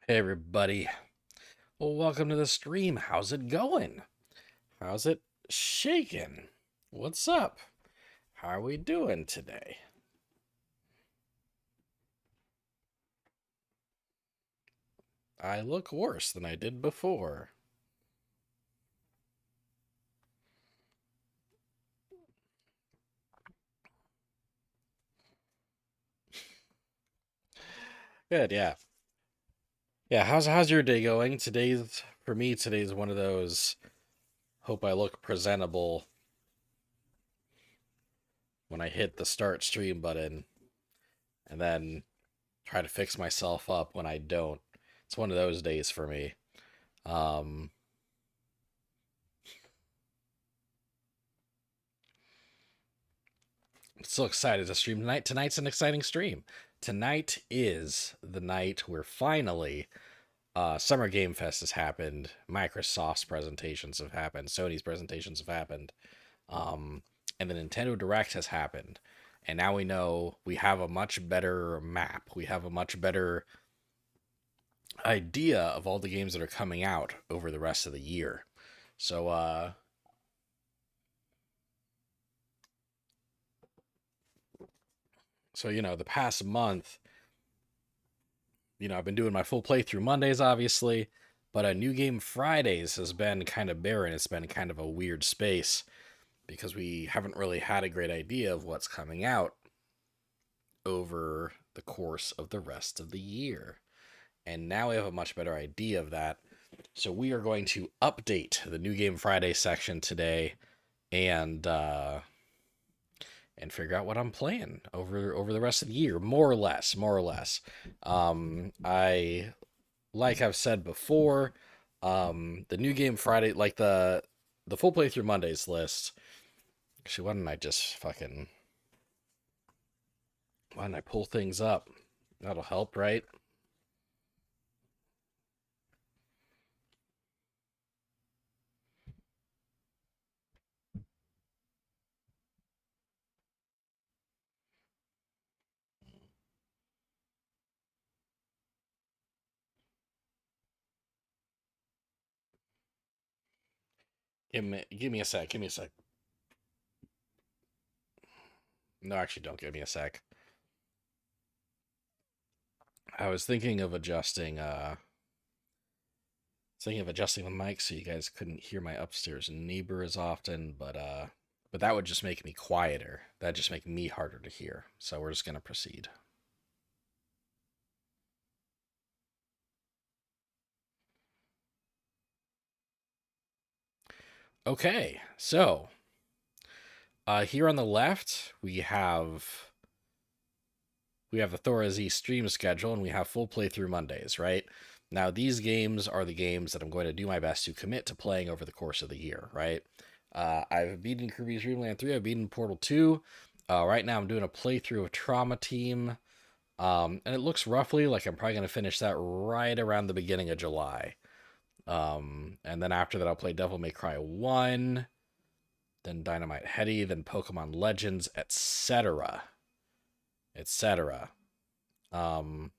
Hey everybody. Well, welcome to the stream. How's it going? How's it shaking? What's up? How are we doing today? I look worse than I did before. Good, yeah. Yeah, how's your day going? Today's one of those hope I look presentable when I hit the start stream button and then try to fix myself up when I don't. It's one of those days for me. Um I'm so excited to stream tonight. Tonight's an exciting stream. Tonight is the night where finally Summer Game Fest has happened. Microsoft's presentations have happened. Sony's presentations have happened. Um, and the Nintendo Direct has happened. And now we know we have a much better map. We have a much better idea of all the games that are coming out over the rest of the year. So, the past month, I've been doing my full playthrough Mondays, obviously, but a new game Fridays has been kind of barren. It's been kind of a weird space because we haven't really had a great idea of what's coming out over the course of the rest of the year. And now we have a much better idea of that. So we are going to update the new game Friday section today and figure out what I'm playing over the rest of the year, more or less. I like I've said before, the new game Friday, like the full playthrough Mondays list. Actually, why don't I pull things up? That'll help, right? Give me a sec. Give me a sec. No, actually, don't give me a sec. I was thinking of adjusting the mic so you guys couldn't hear my upstairs neighbor as often, but that would just make me quieter. That'd just make me harder to hear. So we're just gonna proceed. Okay, so here on the left we have the Thora Z stream schedule, and we have full playthrough Mondays, right? Now, these games are the games that I'm going to do my best to commit to playing over the course of the year, right? I've beaten Kirby's Dream Land 3, I've beaten Portal 2. Right now, I'm doing a playthrough of Trauma Team, and it looks roughly like I'm probably going to finish that right around the beginning of July. And then after that, I'll play Devil May Cry 1, then Dynamite Heady, then Pokemon Legends, etc. etc. Um,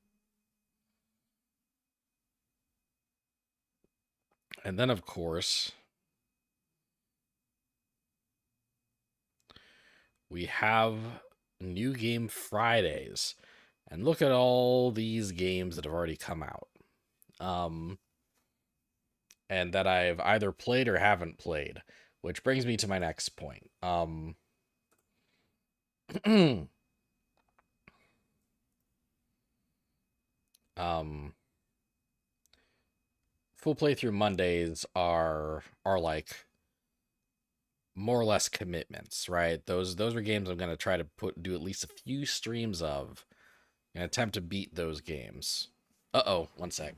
and then, of course, we have New Game Fridays. And look at all these games that have already come out. Um, and that I've either played or haven't played, which brings me to my next point. um, Full playthrough Mondays are like more or less commitments, right? Those are games I'm gonna try to do at least a few streams of and attempt to beat those games. Uh-oh, one sec.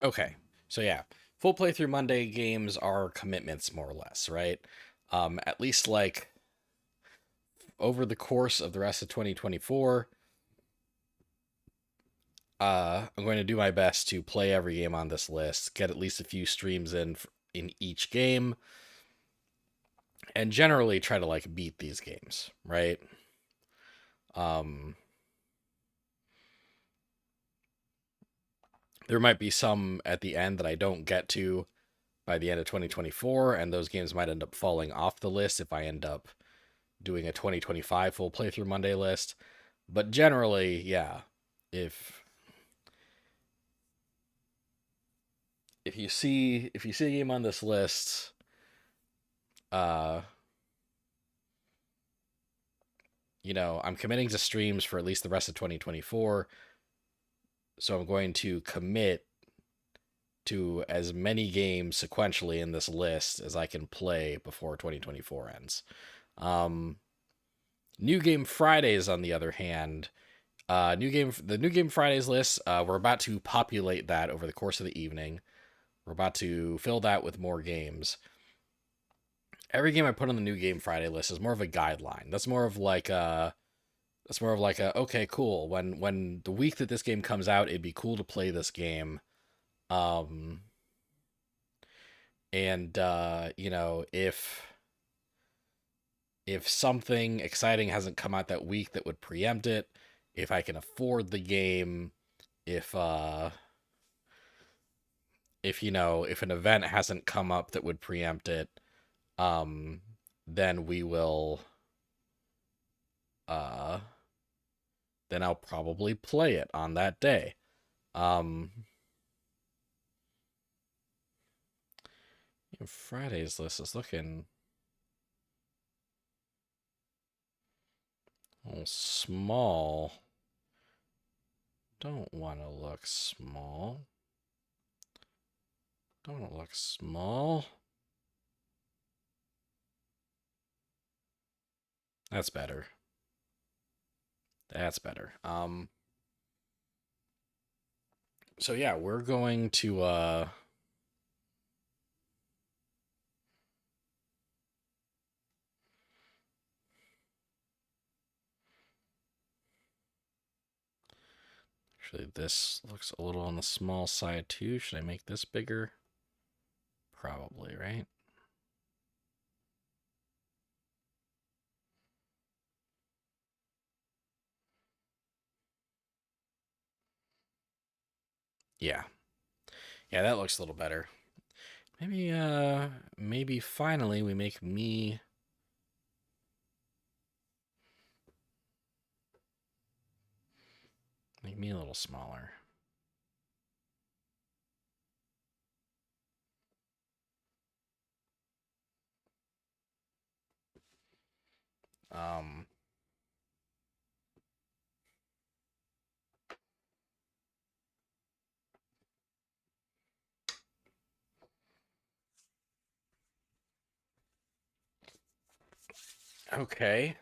Okay. So yeah, full playthrough Monday games are commitments more or less, right? At least like over the course of the rest of 2024, I'm going to do my best to play every game on this list, get at least a few streams in each game, and generally try to like beat these games, right? Um, there might be some at the end that I don't get to by the end of 2024, and those games might end up falling off the list if I end up doing a 2025 full playthrough Monday list. But generally, yeah, if if you see a game on this list, uh, I'm committing to streams for at least the rest of 2024, so I'm going to commit to as many games sequentially in this list as I can play before 2024 ends. Um, New Game Fridays, on the other hand, the New Game Fridays list, we're about to populate that over the course of the evening. We're about to fill that with more games. Every game I put on the New Game Friday list is more of a guideline. That's more of like a okay, cool. When the week that this game comes out, it'd be cool to play this game. Um, and if something exciting hasn't come out that week that would preempt it, if I can afford the game, if if an event hasn't come up that would preempt it, um then we will uh then I'll probably play it on that day. Um Friday's list is looking a little small. Don't want to look small. Don't want to look small. That's better. That's better. So yeah, we're going to actually this looks a little on the small side too. Should I make this bigger? Probably, right? Yeah. Yeah, that looks a little better. Maybe finally we make me a little smaller. Um okay.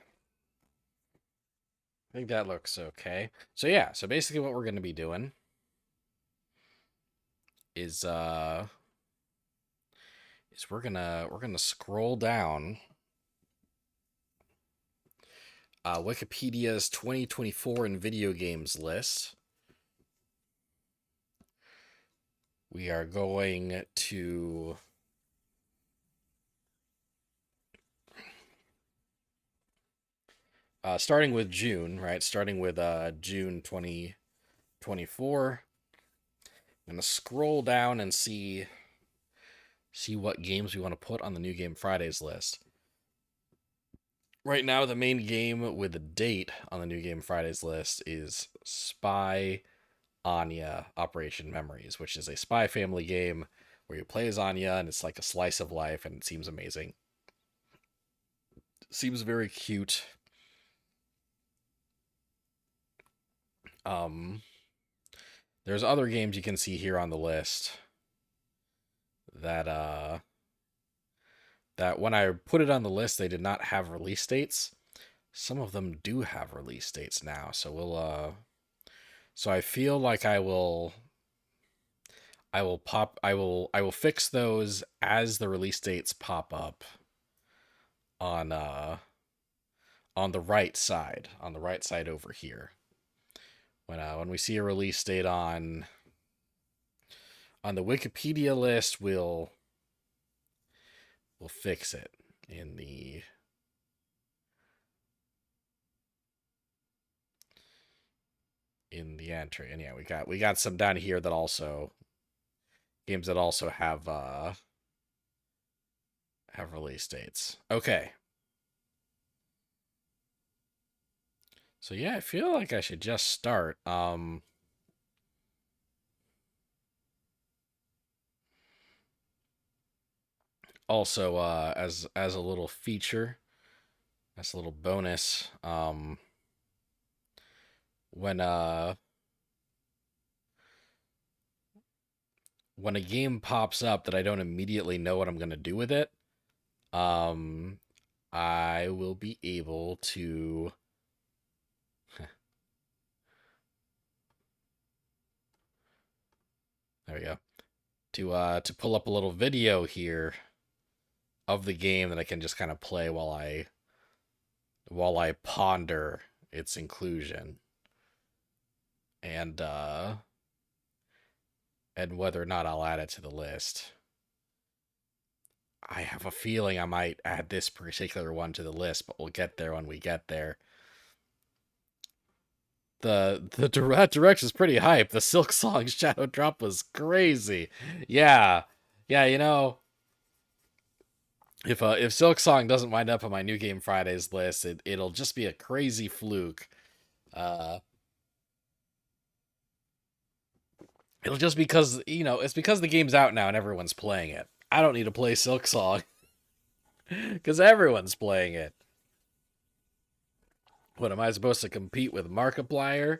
I think that looks okay. So yeah, so basically what we're going to be doing is we're going to scroll down Wikipedia's 2024 in video games list. We are going to starting with June, right? Starting with June 2024. I'm going to scroll down and see what games we want to put on the New Game Fridays list. Right now, the main game with the date on the New Game Fridays list is Spy Anya Operation Memories, which is a Spy Family game where you play as Anya and it's like a slice of life and it seems amazing. It seems very cute. Um, there's other games you can see here on the list that that when I put it on the list they did not have release dates. Some of them do have release dates now, so I feel like I will fix those as the release dates pop up on on the right side over here. When we see a release date on the Wikipedia list, we'll fix it in the entry. And yeah, we got some down here that also games that also have release dates. Okay. So yeah, I feel like I should just start. Also, as a little feature, as a little bonus, when uh when a game pops up that I don't immediately know what I'm gonna do with it, um, I will be able to. There we go. To pull up a little video here of the game that I can just kind of play while I ponder its inclusion and whether or not I'll add it to the list. I have a feeling I might add this particular one to the list, but we'll get there when we get there. The direct is pretty hype. The Silk Song Shadow Drop was crazy. Yeah. Yeah, if Silk Song doesn't wind up on my New Game Fridays list, it'll just be a crazy fluke. Uh it'll just because, it's because the game's out now and everyone's playing it. I don't need to play Silk Song because everyone's playing it. What am I supposed to compete with Markiplier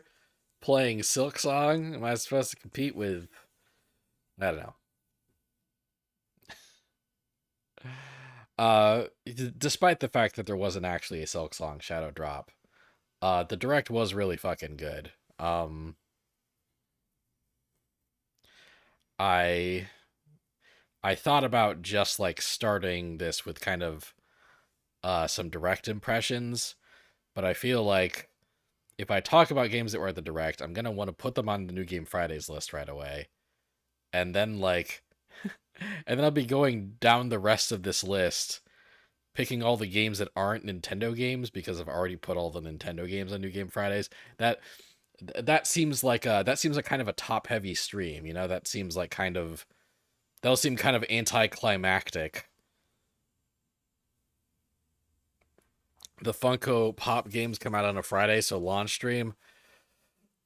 playing Silk Song? Am I supposed to compete with I don't know. Despite the fact that there wasn't actually a Silk Song Shadow Drop, the direct was really fucking good. I I thought about just like starting this with kind of some direct impressions, but I feel like if I talk about games that were at the direct, I'm gonna want to put them on the New Game Fridays list right away, and then and then I'll be going down the rest of this list, picking all the games that aren't Nintendo games because I've already put all the Nintendo games on New Game Fridays. That seems like kind of a top heavy stream. That'll seem kind of anticlimactic. The Funko Pop games come out on a Friday, so launch stream.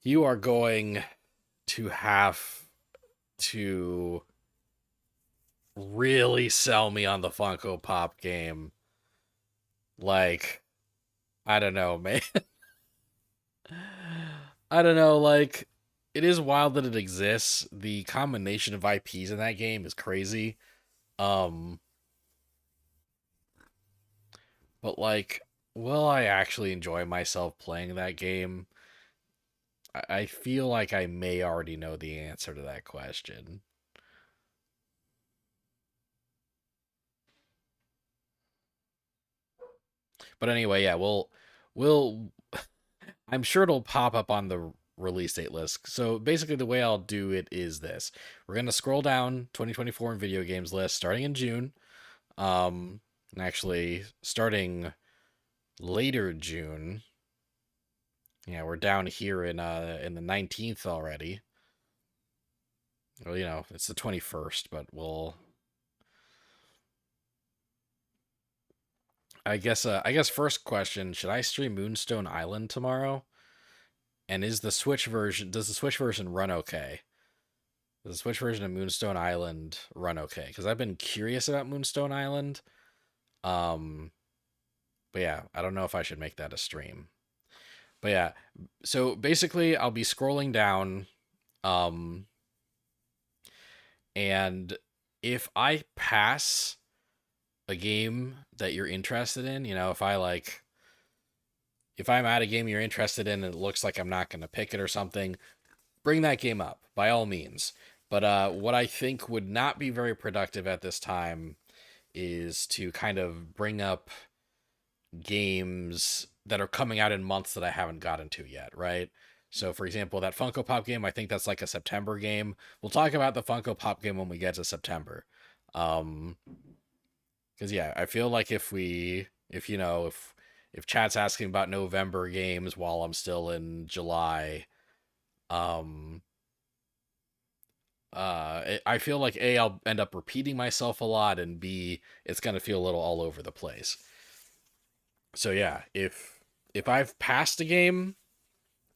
You are going to have to really sell me on the Funko Pop game. Like, I don't know, man. I don't know, like, it is wild that it exists. The combination of IPs in that game is crazy. Um, but like, will I actually enjoy myself playing that game? I feel like I may already know the answer to that question. But anyway, yeah, we'll I'm sure it'll pop up on the release date list. So basically the way I'll do it is this. We're going to scroll down 2024 in video games list starting in June. And actually starting later June. Yeah, we're down here in the 19th already. Well, it's the 21st, but I guess first question, should I stream Moonstone Island tomorrow? And does the Switch version run okay? Does the Switch version of Moonstone Island run okay? Because I've been curious about Moonstone Island. Um, but yeah, I don't know if I should make that a stream. But yeah, so basically I'll be scrolling down, um, and if I pass a game that you're interested in, if I'm at a game you're interested in and it looks like I'm not going to pick it or something, bring that game up by all means. But what I think would not be very productive at this time is to kind of bring up games that are coming out in months that I haven't gotten to yet, right? So, for example, that Funko Pop game, I think that's like a September game. We'll talk about the Funko Pop game when we get to September. Um, because yeah, I feel like if you know, if chat's asking about November games while I'm still in July, um, I feel like A, I'll end up repeating myself a lot, and B, it's gonna feel a little all over the place. So yeah, if I've passed a game,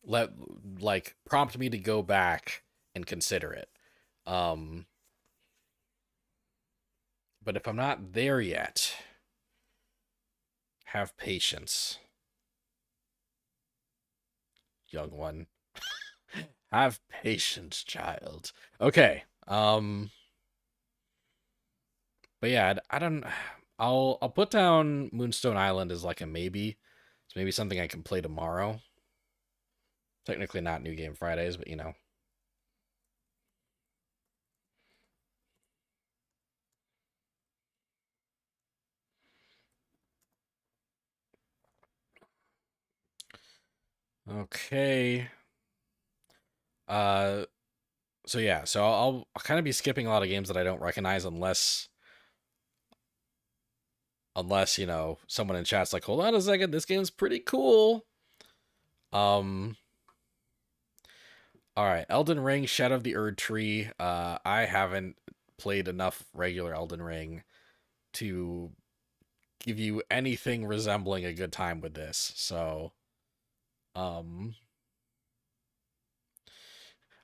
let like prompt me to go back and consider it. Um, but if I'm not there yet, have patience, young one. Have patience, child. Okay. But yeah, I don't. I'll put down Moonstone Island as like a maybe. It's maybe something I can play tomorrow. Technically not New Game Fridays, but you know. Okay. Uh. So yeah. So I'll kind of be skipping a lot of games that I don't recognize unless you know someone in chat's like, hold on a second, this game's pretty cool. Um. All right, Elden Ring, Shadow of the Erd Tree. I haven't played enough regular Elden Ring to give you anything resembling a good time with this. So, um,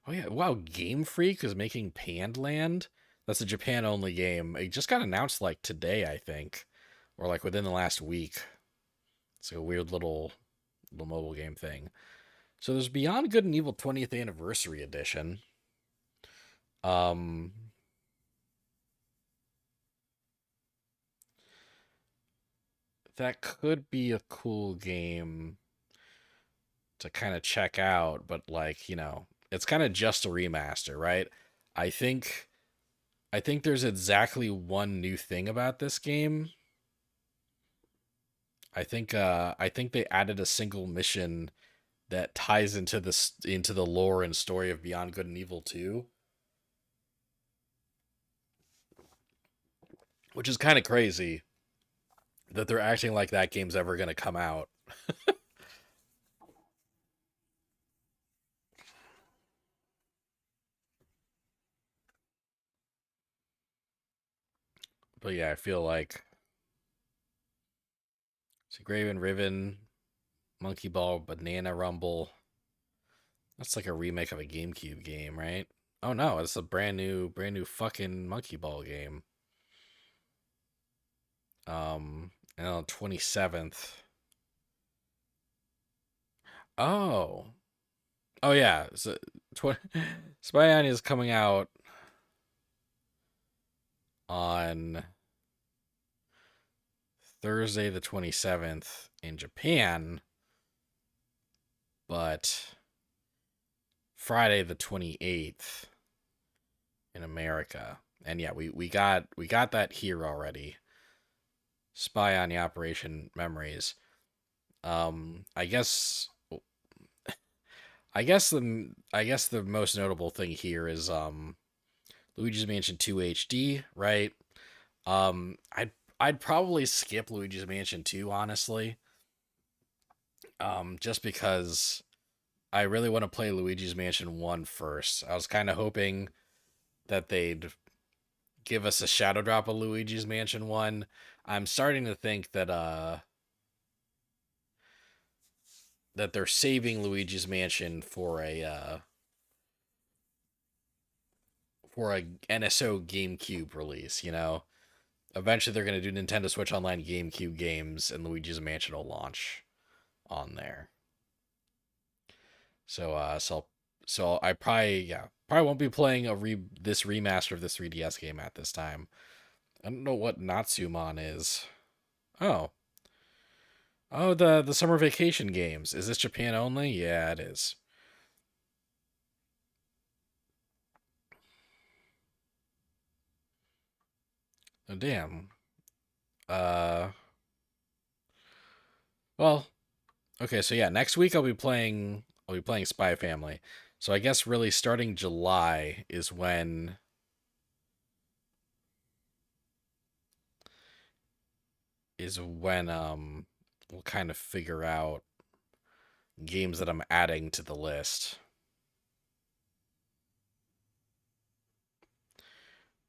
oh yeah, wow, Game Freak is making Pandland. That's a Japan only game. It just got announced like today, I think, or like within the last week. It's like a weird little mobile game thing. So there's Beyond Good and Evil 20th Anniversary Edition. Um, that could be a cool game to kind of check out, but like, you know, it's kind of just a remaster, right? I think I think there's exactly one new thing about this game. I think they added a single mission that ties into the lore and story of Beyond Good and Evil 2, which is kind of crazy that they're acting like that game's ever going to come out. But yeah, I feel like it's Graven Riven, Monkey Ball, Banana Rumble. That's like a remake of a GameCube game, right? Oh no, it's a brand new fucking Monkey Ball game. And on 27th. Oh. Oh yeah. So Spy is coming out on Thursday the 27th in Japan, but Friday the 28th in America. And yeah, we got that here already. Spy on the Operation Memories. I guess I guess the most notable thing here is Luigi's Mansion 2 HD, right? I'd probably skip Luigi's Mansion 2 honestly. Just because I really want to play Luigi's Mansion 1 first. I was kind of hoping that they'd give us a shadow drop of Luigi's Mansion 1. I'm starting to think that they're saving Luigi's Mansion for a NSO GameCube release, you know. Eventually they're going to do Nintendo Switch Online GameCube games and Luigi's Mansion will launch on there. So I probably won't be playing this remaster of this 3DS game at this time. I don't know what Natsumon is. Oh. Oh, the summer vacation games. Is this Japan only? Yeah, it is. Oh, damn. Uh, well, okay, so yeah, next week I'll be playing Spy Family. So I guess really starting July is when we'll kind of figure out games that I'm adding to the list.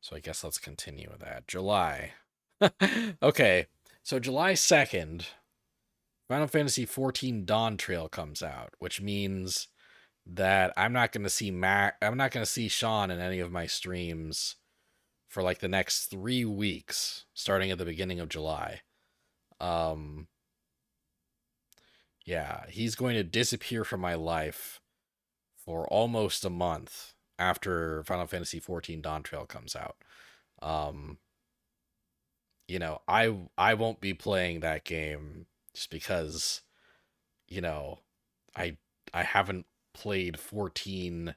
So I guess let's continue with that. July. Okay. So July 2nd, Final Fantasy 14 Dawn Trail comes out, which means that I'm not going to see Sean in any of my streams for like the next 3 weeks starting at the beginning of July. Um yeah, he's going to disappear from my life for almost a month after Final Fantasy 14 Dawn Trail comes out. Um I won't be playing that game just because, you know, I I haven't played 14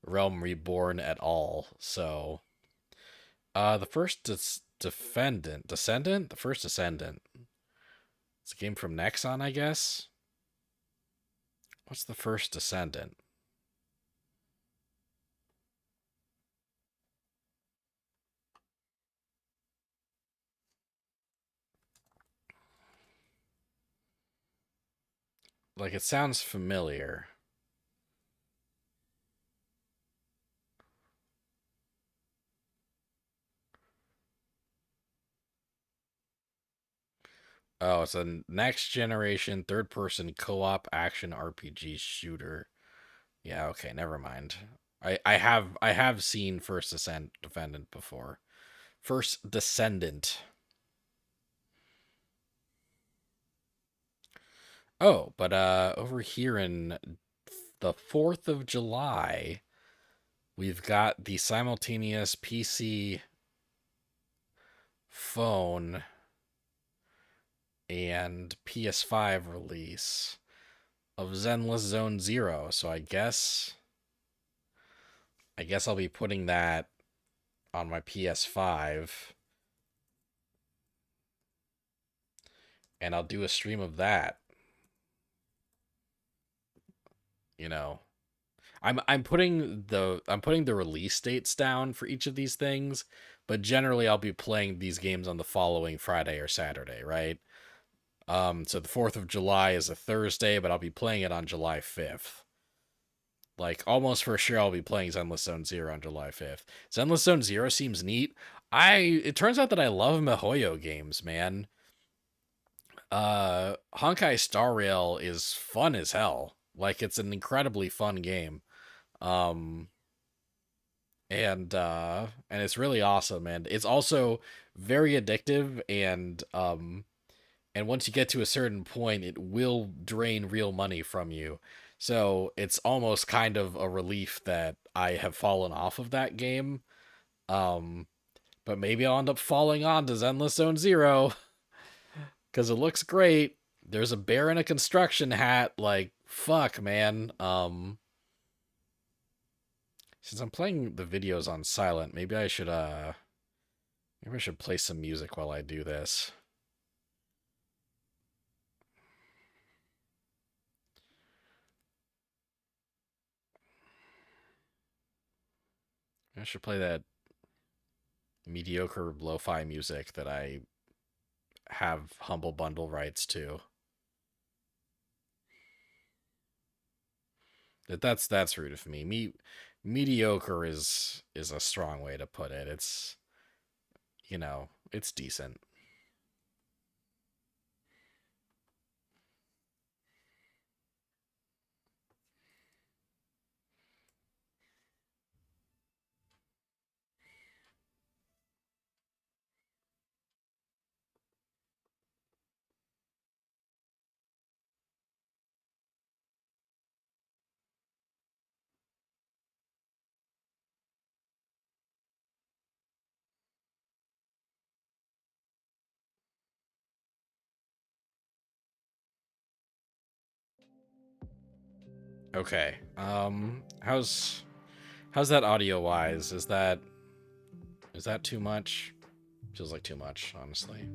Realm Reborn at all. So, the first Descendant, the first Descendant. It's a game from Nexon, I guess. What's the first Descendant? Like it sounds familiar. Oh, it's a next generation third person co-op action RPG shooter. Yeah, okay, never mind. I have seen First Descendant before. First Descendant. Oh, but over here in the 4th of July, we've got the simultaneous PC, phone, and PS5 release of Zenless Zone Zero. So I guess I'll be putting that on my PS5 and I'll do a stream of that, you know. I'm putting the release dates down for each of these things, but generally I'll be playing these games on the following Friday or Saturday, right? So the 4th of July is a Thursday, but I'll be playing it on July 5th. Like almost for sure I'll be playing Zenless Zone Zero on July 5th. Zenless Zone Zero seems neat. It turns out that I love MiHoYo games, man. Honkai Star Rail is fun as hell. Like it's an incredibly fun game. Um and it's really awesome, and it's also very addictive, and once you get to a certain point it will drain real money from you. So it's almost kind of a relief that I have fallen off of that game. um but maybe I'll end up falling on to Zenless Zone Zero because it looks great. There's a bear in a construction hat. Like, fuck, man. Since I'm playing the videos on silent, maybe I should play some music while I do this. I should play that mediocre lo-fi music that I have Humble Bundle rights to. That's rude of me. Mediocre is a strong way to put it. It's decent. Okay. How's that audio wise? Is that too much? Feels like too much, honestly.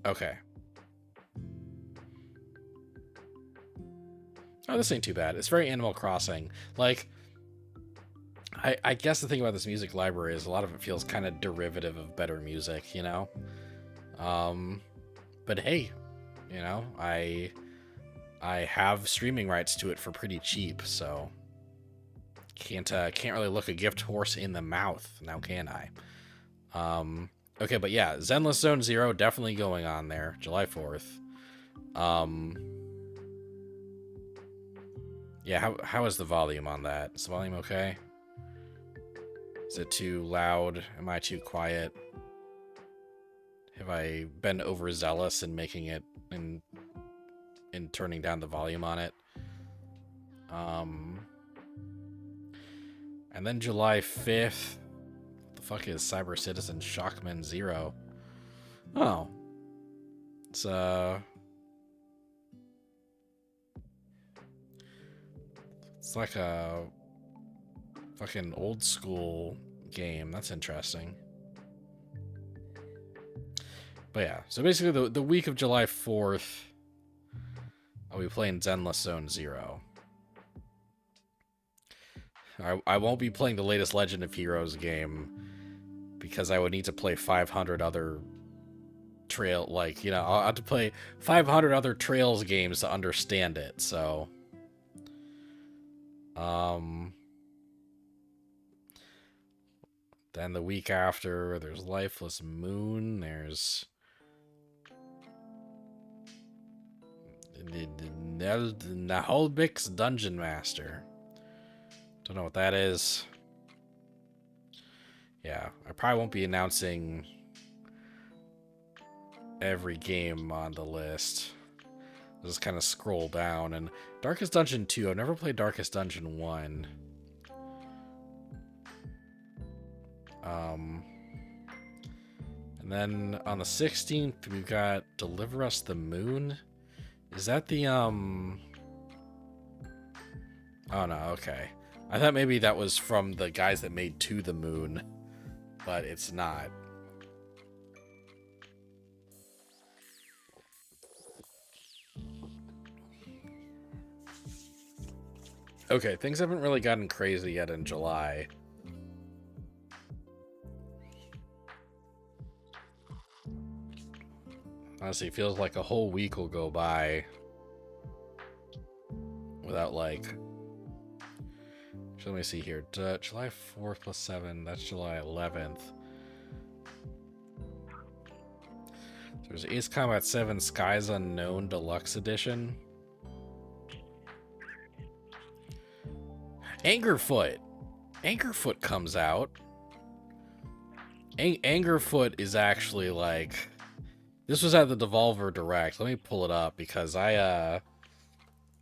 Okay. Oh, this ain't too bad. It's very Animal Crossing. Like, I guess the thing about this music library is a lot of it feels kind of derivative of better music, you know? But hey, you know, I have streaming rights to it for pretty cheap, so can't really look a gift horse in the mouth, now can I? Okay, but yeah, Zenless Zone Zero definitely going on there, July 4th. Yeah, how is the volume on that? Is the volume okay? Is it too loud? Am I too quiet? Have I been overzealous in making it in turning down the volume on it? And then July 5th. What the fuck is Cyber Citizen Shockman Zero? Oh. It's it's like a fucking old school game. That's interesting. But yeah, so basically the week of July 4th, I'll be playing Zenless Zone Zero. I won't be playing the latest Legend of Heroes game because I would need to play 500 other trail, like, you know, I'll have to play 500 other Trails games to understand it, so then the week after there's Lifeless Moon, there's Naholbik's Dungeon Master. Don't know what that is. Yeah, I probably won't be announcing every game on the list. I'll just kind of scroll down. And Darkest Dungeon 2, I've never played Darkest Dungeon 1. And then on the 16th, we've got Deliver Us the Moon. Is that the, Oh no, okay. I thought maybe that was from the guys that made To the Moon, but it's not. Okay, things haven't really gotten crazy yet in July. Honestly, it feels like a whole week will go by without, like... So let me see here. July 4th plus 7, that's July 11th. There's Ace Combat 7 Skies Unknown Deluxe Edition. Angerfoot! Angerfoot comes out. Angerfoot is actually, like... This was at the Devolver Direct. Let me pull it up because I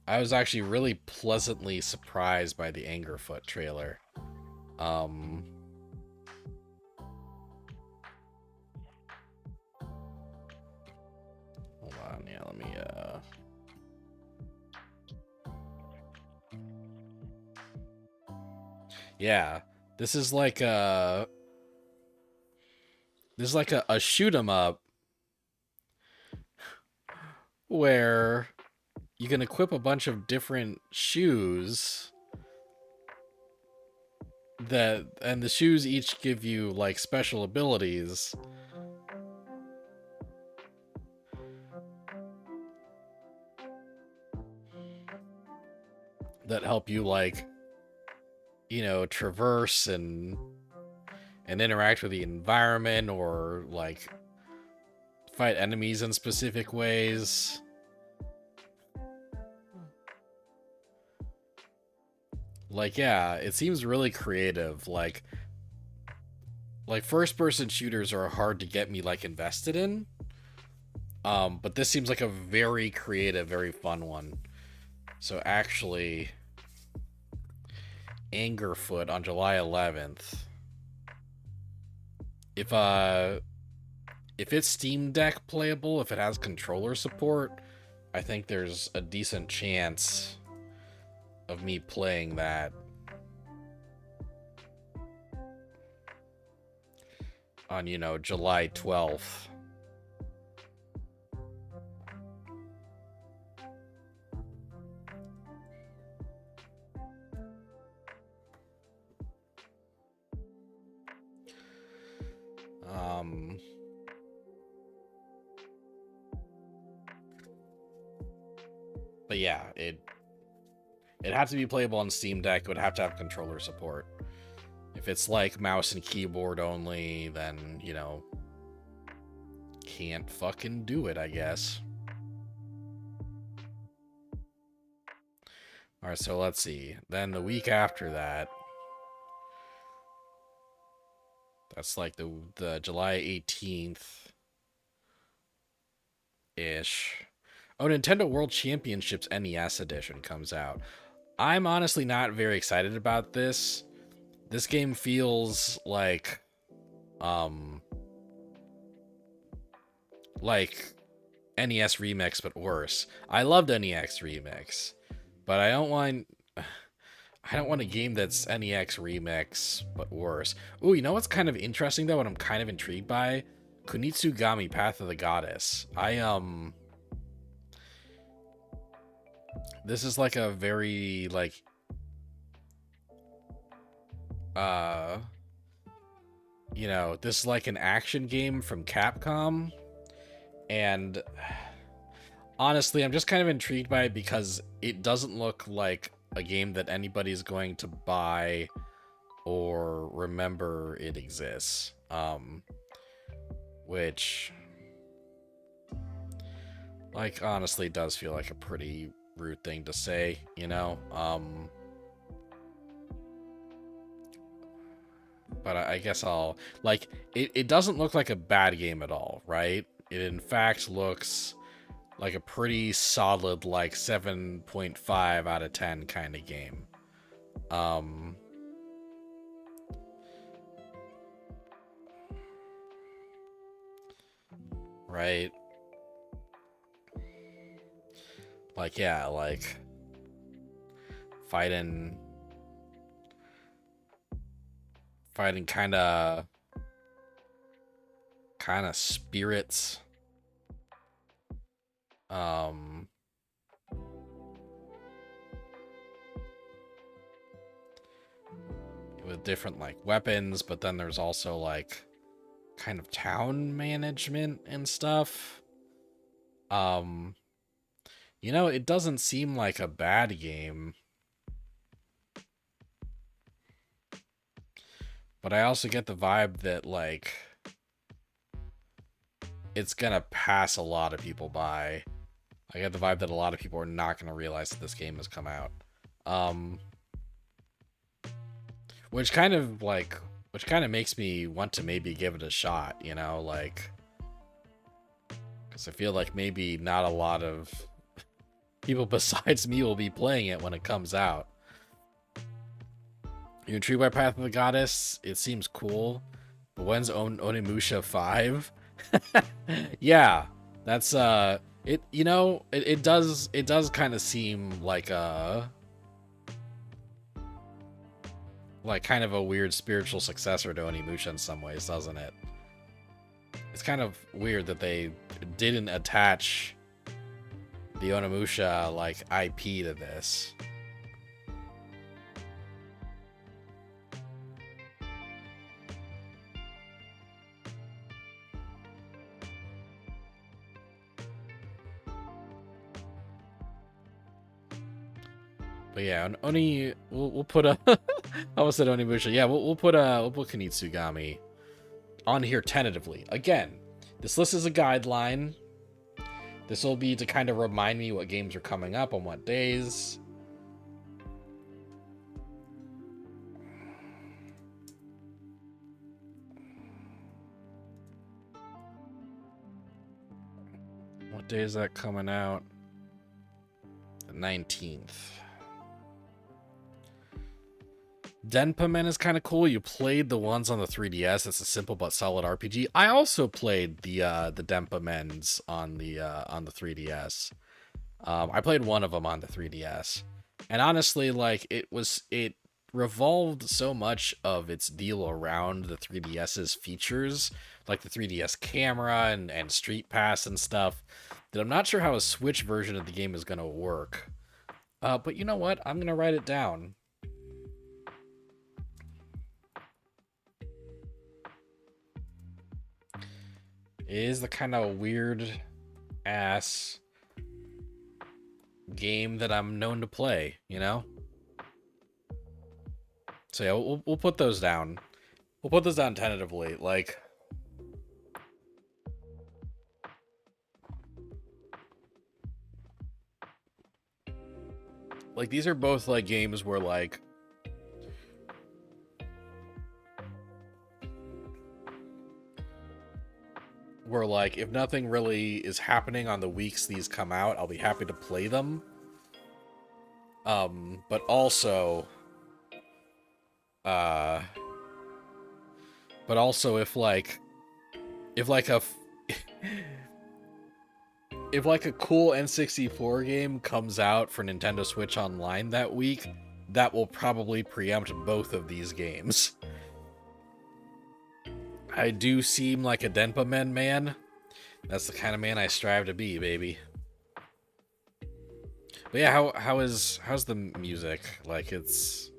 was actually really pleasantly surprised by the Angerfoot trailer. Hold on, yeah, let me Yeah, this is like a shoot 'em up where you can equip a bunch of different shoes and the shoes each give you like special abilities. That help you, like, you know, traverse and interact with the environment, or like fight enemies in specific ways. Like, yeah, it seems really creative. Like first person shooters are hard to get me like invested in. But this seems like a very creative, very fun one. So actually, Angerfoot on July 11th. If it's Steam Deck playable, if it has controller support, I think there's a decent chance of me playing that. on, July 12th. But yeah, it had to be playable on Steam Deck. It would have to have controller support. If it's like mouse and keyboard only, then, can't fucking do it, I guess. Alright, so let's see. Then the week after that, that's like the July 18th ish. Oh, Nintendo World Championships NES edition comes out. I'm honestly not very excited about this. This game feels like NES Remix but worse. I loved NES Remix, but I don't want a game that's NES Remix but worse. Ooh, you know what's kind of interesting though, what I'm kind of intrigued by? Kunitsugami Path of the Goddess. This is like a very this is like an action game from Capcom, and honestly, I'm just kind of intrigued by it because it doesn't look like a game that anybody's going to buy or remember it exists. Which, honestly does feel like a pretty rude thing to say, but I guess I'll, it doesn't look like a bad game at all, right? It in fact looks like a pretty solid, 7.5 out of 10 kind of game. Right? Fighting kind of spirits. With different weapons, but then there's also kind of town management and stuff. It doesn't seem like a bad game. But I also get the vibe that it's gonna pass a lot of people by. I get the vibe that a lot of people are not gonna realize that this game has come out. Which kind of makes me want to maybe give it a shot, because I feel like maybe not a lot of people besides me will be playing it when it comes out. You're intrigued by Path of the Goddess? It seems cool. But when's Onimusha 5? Yeah, that's it does kind of seem like kind of a weird spiritual successor to Onimusha in some ways, doesn't it? It's kind of weird that they didn't attach the Onimusha IP to this. But yeah, we'll put a I almost said Onimusha. Yeah, we'll put Kunitsugami on here tentatively. Again, this list is a guideline. This will be to kind of remind me what games are coming up on what days. What day is that coming out? The 19th. Denpa is kind of cool. You played the ones on the 3DS. It's a simple but solid RPG. I also played the Denpa on the 3DS. I played one of them on the 3DS, and honestly, it revolved so much of its deal around the 3DS's features, like the 3DS camera and Street Pass and stuff, that I'm not sure how a Switch version of the game is going to work. But you know what? I'm going to write it down. It is the kind of weird ass game that I'm known to play, you know? So yeah, we'll put those down. We'll put those down tentatively. Like these are both like games where like if nothing really is happening on the weeks these come out, I'll be happy to play them. But also uh but also if like a if like a cool N64 game comes out for Nintendo Switch Online that week, that will probably preempt both of these games. I do seem like a Denpa Men man. That's the kind of man I strive to be, baby. But yeah, how's the music? Like it's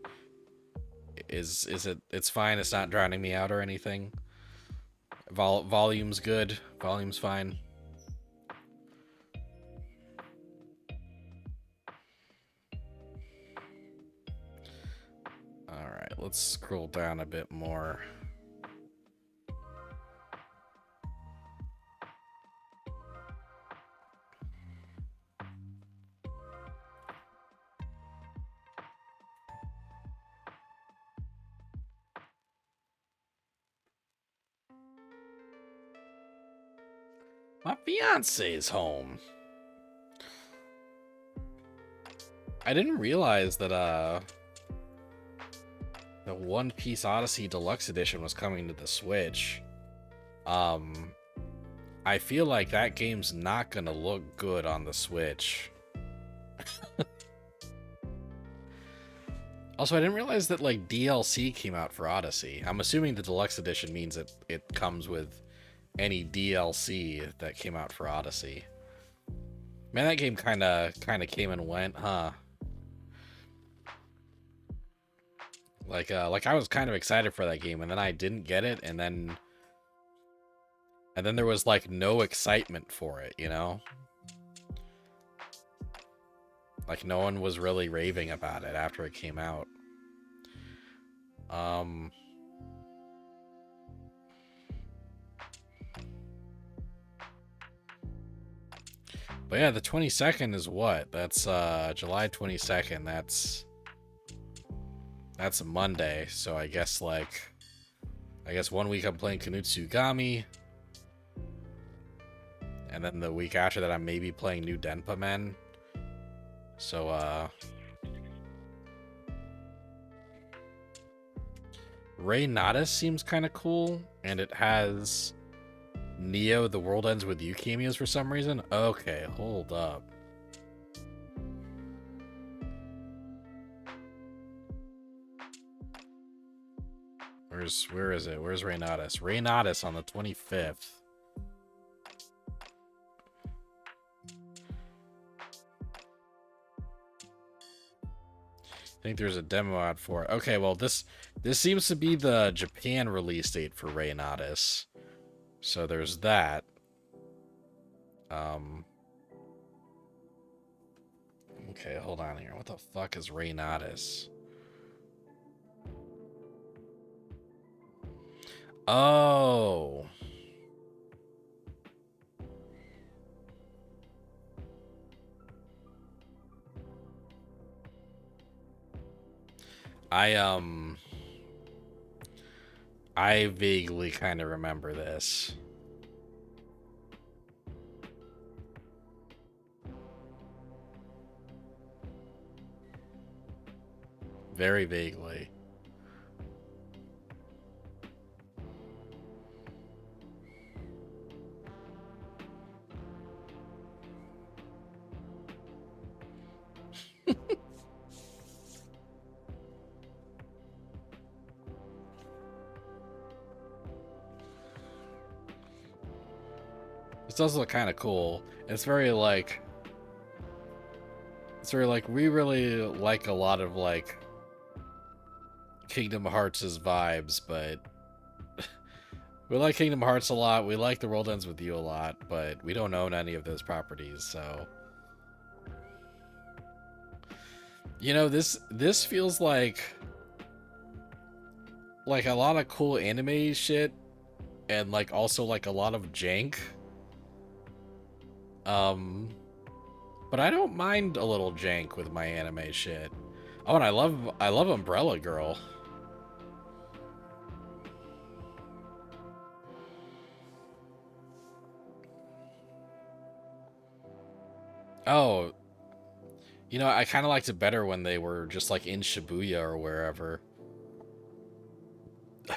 it's fine, it's not drowning me out or anything. Volume's good. Volume's fine. Alright, let's scroll down a bit more. My fiance's home. I didn't realize that the One Piece Odyssey Deluxe Edition was coming to the Switch. I feel like that game's not gonna look good on the Switch. Also, I didn't realize that like DLC came out for Odyssey. I'm assuming the Deluxe Edition means it comes with any DLC that came out for Odyssey. Man, that game kind of came and went, huh? Like I was kind of excited for that game, and then I didn't get it, and then there was like no excitement for it, you know? Like no one was really raving about it after it came out. But yeah, the 22nd is what? That's July 22nd. That's a Monday. So I guess 1 week I'm playing Kanutsugami. And then the week after that I'm maybe playing New Denpa Men. So Ray Nadas seems kind of cool, and it has Neo The World Ends With You cameos for some reason. Okay, hold up. Where is it? Where's Ray Nadas? Ray Nadas on the 25th. I think there's a demo out for it. Okay, well this seems to be the Japan release date for Ray Nadas. So there's that. Okay, hold on here. What the fuck is Ray Nadas? Oh. I vaguely kind of remember this. Very vaguely. This does look kind of cool. It's very like, we really like a lot of like Kingdom Hearts' vibes, but we like Kingdom Hearts a lot. We like The World Ends With You a lot, but we don't own any of those properties, so you know, this feels like a lot of cool anime shit and like also like a lot of jank. But I don't mind a little jank with my anime shit. Oh, and I love Umbrella Girl. Oh, you know, I kind of liked it better when they were just like in Shibuya or wherever. I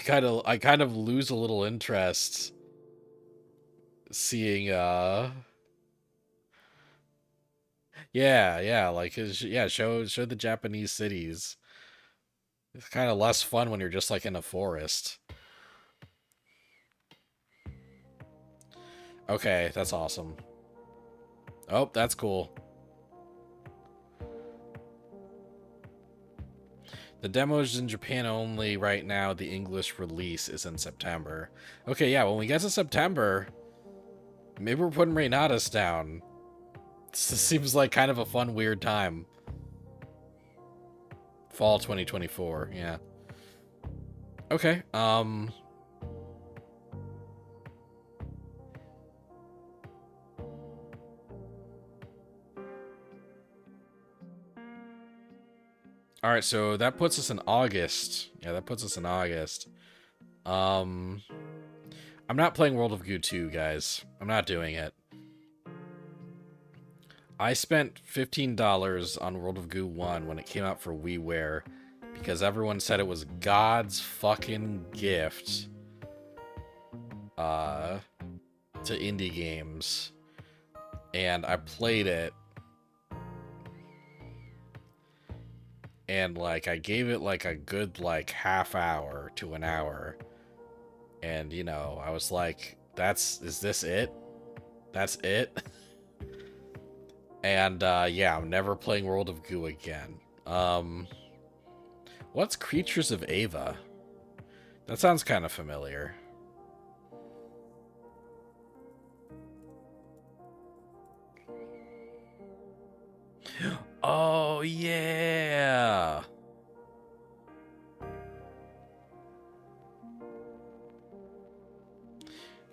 kind of lose a little interest seeing yeah, like yeah, show the Japanese cities. It's kind of less fun when you're just like in a forest. Okay, that's awesome. Oh, that's cool. The demo's in Japan only right now. The English release is in September. Okay, yeah, when we get to September, maybe we're putting Reinatas down. This seems like kind of a fun, weird time. Fall 2024, yeah. Okay, Alright, so that puts us in August. Yeah, that puts us in August. I'm not playing World of Goo 2, guys. I'm not doing it. I spent $15 on World of Goo 1 when it came out for WiiWare because everyone said it was God's fucking gift to indie games. And I played it. And like I gave it like a good like half hour to an hour. And you know, I was like, is this it? That's it? And yeah, I'm never playing World of Goo again. What's Creatures of Ava? That sounds kind of familiar. Oh, yeah.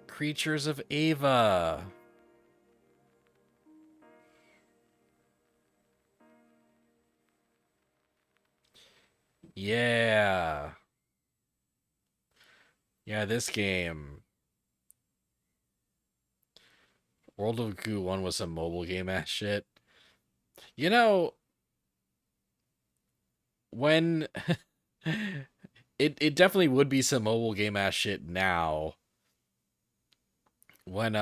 Creatures of Ava. Yeah. Yeah, this game. World of Goo 1 was some mobile game ass shit. You know, when it definitely would be some mobile game ass shit now. When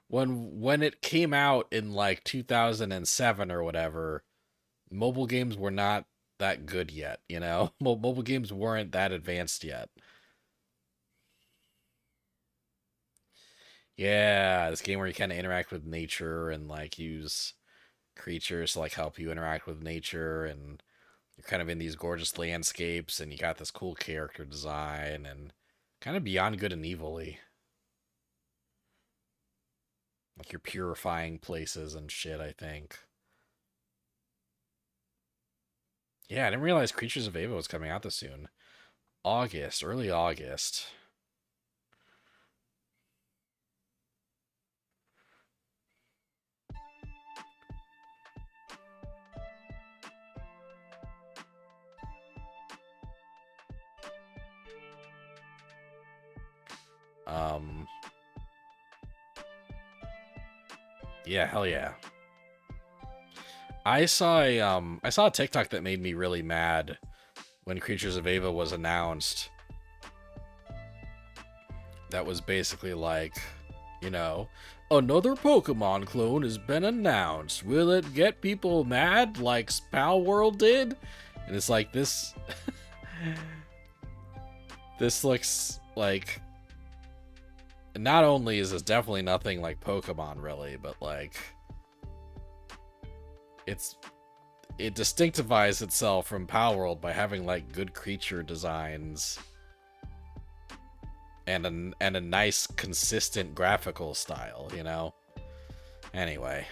when it came out in like 2007 or whatever, mobile games were not that good yet, you know? Mobile games weren't that advanced yet. Yeah, this game where you kind of interact with nature and like use creatures to like help you interact with nature, and you're kind of in these gorgeous landscapes and you got this cool character design and kind of beyond good and evilly. Like you're purifying places and shit, I think. Yeah, I didn't realize Creatures of Ava was coming out this soon. August, early August. Um, yeah, hell yeah. I saw a TikTok that made me really mad when Creatures of Ava was announced. That was basically like, you know, another Pokemon clone has been announced. Will it get people mad like Spal World did? And it's like this This looks like, not only is this definitely nothing like Pokemon really, but like it distinctifies itself from Palworld by having like good creature designs and a nice consistent graphical style, you know? Anyway,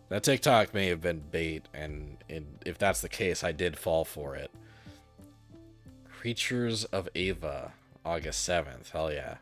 that TikTok may have been bait, and if that's the case, I did fall for it. Creatures of Ava, August 7th. Hell yeah.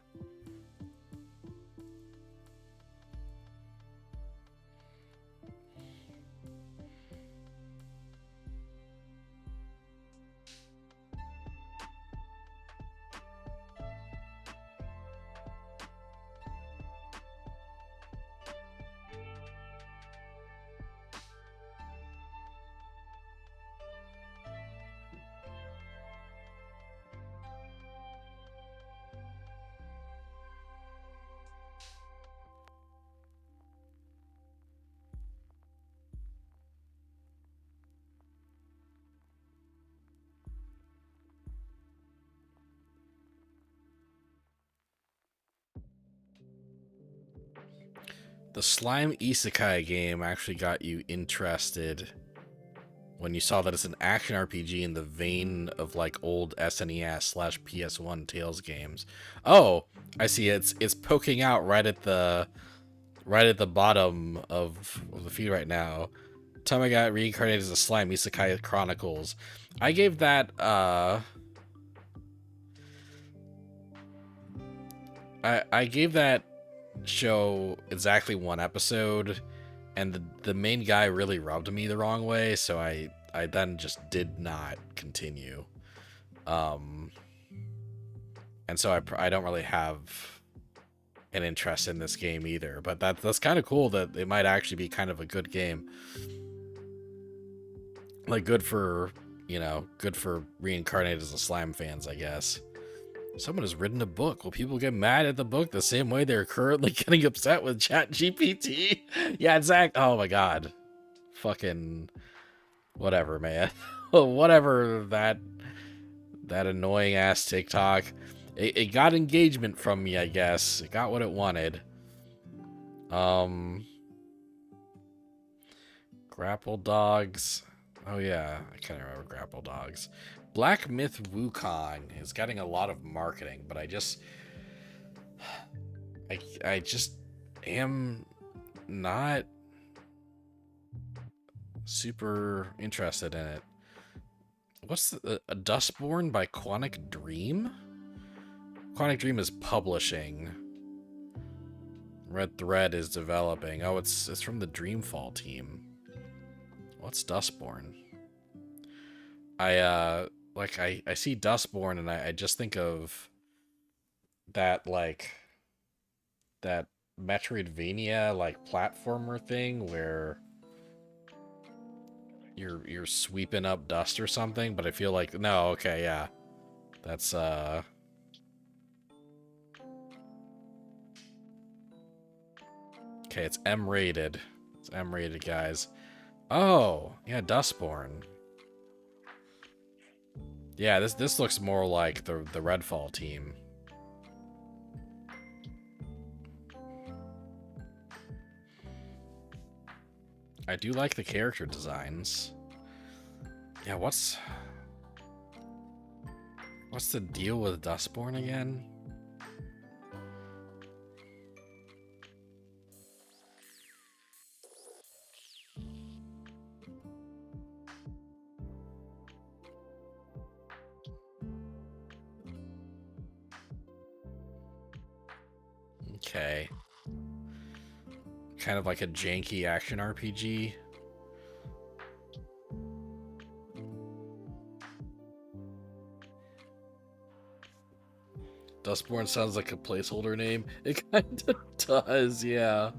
The Slime Isekai game actually got you interested when you saw that it's an action RPG in the vein of like old SNES/PS1 Tales games. Oh, I see. It's poking out right at the bottom of the feed right now. Time I got reincarnated as a slime, Isekai Chronicles. I gave that I gave that show exactly one episode, and the main guy really rubbed me the wrong way, so I then just did not continue. And so I don't really have an interest in this game either, but that's kind of cool that it might actually be kind of a good game. Like good for, you know, good for reincarnated as a slime fans, I guess. Someone has written a book. Will people get mad at the book the same way they're currently getting upset with ChatGPT? Yeah, exactly. Oh my god. Fucking whatever, man. Whatever that annoying ass TikTok. It got engagement from me, I guess. It got what it wanted. Grapple Dogs. Oh yeah, I can't remember Grapple Dogs. Black Myth Wukong is getting a lot of marketing, but I just am not super interested in it. What's a Dustborn by Quantic Dream? Quantic Dream is publishing. Red Thread is developing. Oh, it's from the Dreamfall team. What's Dustborn? I see Dustborn and I just think of that like that Metroidvania like platformer thing where you're sweeping up dust or something, but I feel like no, okay, yeah. That's okay, it's M rated. It's M rated, guys. Oh, yeah, Dustborn. Yeah, this looks more like the Redfall team. I do like the character designs. Yeah, what's the deal with Dustborn again? Okay. Kind of like a janky action RPG. Dustborn sounds like a placeholder name. It kind of does, yeah.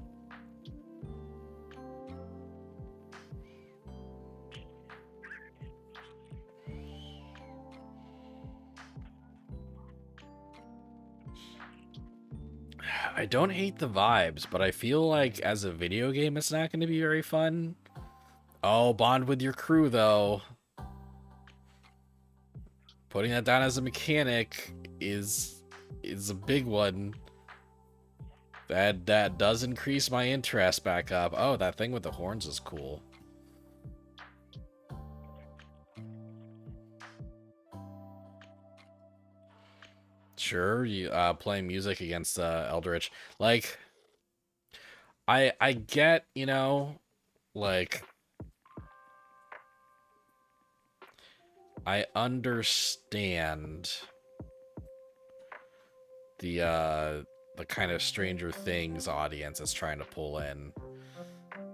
I don't hate the vibes, but I feel like as a video game, it's not going to be very fun. Oh, bond with your crew, though. putting that down as a mechanic is a big one. That does increase my interest back up. Oh, that thing with the horns is cool. Sure, you playing music against Eldritch. Like, I get, you know, like, I understand the kind of Stranger Things audience is trying to pull in.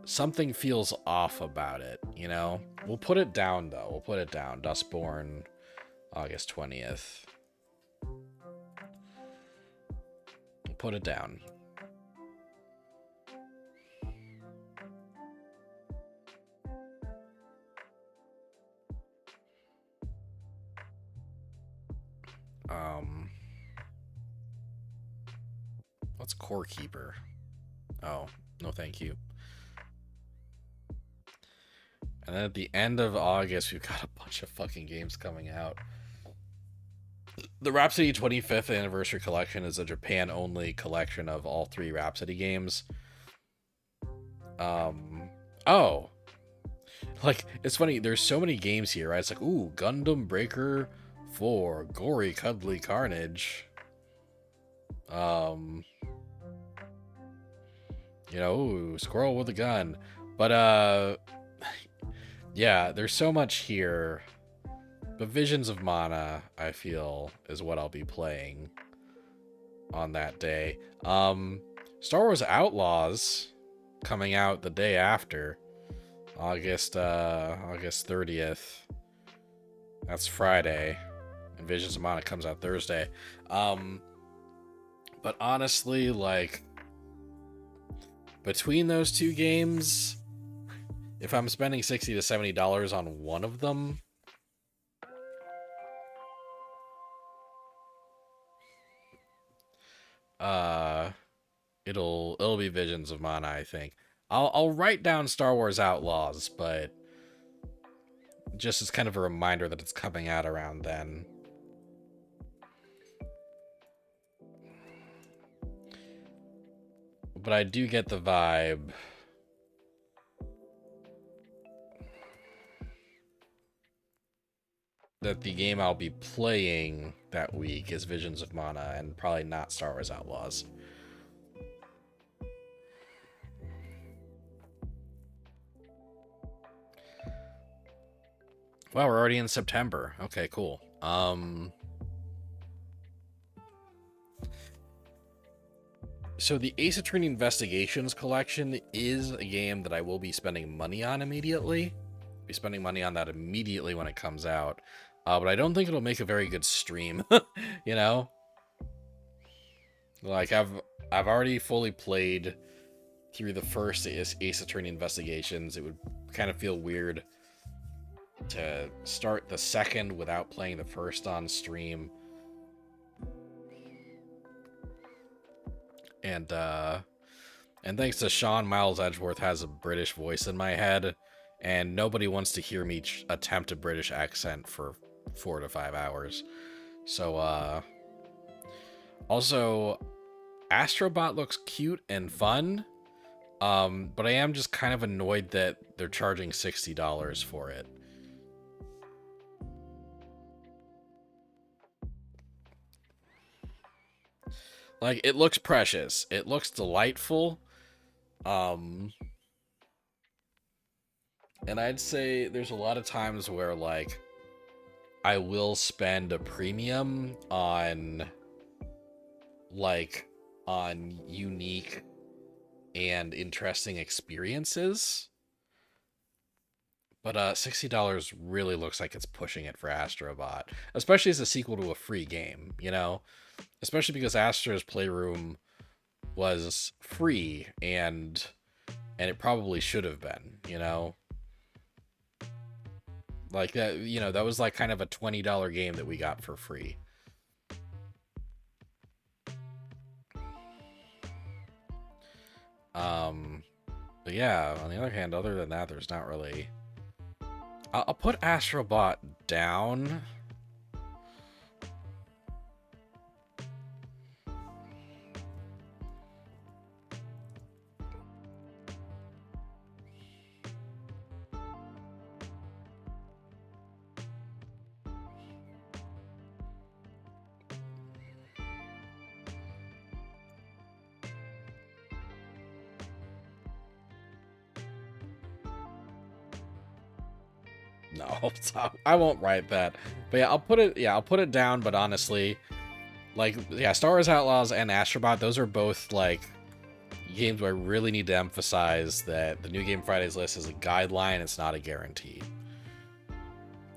Something feels off about it, you know? We'll put it down, though. We'll put it down. Dustborn, August 20th. We'll put it down. What's Core Keeper? Oh, no thank you. And then at the end of August, we've got a bunch of fucking games coming out. The Rhapsody 25th Anniversary Collection is a Japan-only collection of all 3 Rhapsody games. Oh. Like, it's funny, there's so many games here, right? It's like, ooh, Gundam Breaker 4, Gory Cuddly Carnage. You know, ooh, Squirrel with a Gun. But, yeah, there's so much here. But Visions of Mana, I feel, is what I'll be playing on that day. Star Wars Outlaws coming out the day after. August 30th. That's Friday. And Visions of Mana comes out Thursday. But honestly, like, between those 2 games, if I'm spending $60 to $70 on one of them, it'll be Visions of Mana, I think. I'll write down Star Wars Outlaws, but just as kind of a reminder that it's coming out around then. But I do get the vibe that the game I'll be playing that week is Visions of Mana and probably not Star Wars Outlaws. Wow, we're already in September. Okay, cool. So the Ace Attorney Investigations collection is a game that I will be spending money on immediately. Be spending money on that immediately when it comes out. But I don't think it'll make a very good stream, you know? Like, I've already fully played through the first Ace Attorney Investigations. It would kind of feel weird to start the second without playing the first on stream. And thanks to Sean, Miles Edgeworth has a British voice in my head, and nobody wants to hear me attempt a British accent for 4 to 5 hours. So, also, Astrobot looks cute and fun, but I am just kind of annoyed that they're charging $60 for it. Like, it looks precious. It looks delightful. And I'd say there's a lot of times where, like, I will spend a premium on, like, on unique and interesting experiences. But $60 really looks like it's pushing it for Astrobot, especially as a sequel to a free game, you know? Especially because Astro's Playroom was free, and it probably should have been, you know? Like, that, you know, that was like kind of a $20 game that we got for free. But yeah, on the other hand, other than that, there's not really... I'll put Astrobot down. No, I won't write that. But yeah, I'll put it. Yeah, I'll put it down. But honestly, like, yeah, Star Wars Outlaws and Astrobot, those are both like games where I really need to emphasize that the New Game Fridays list is a guideline. It's not a guarantee.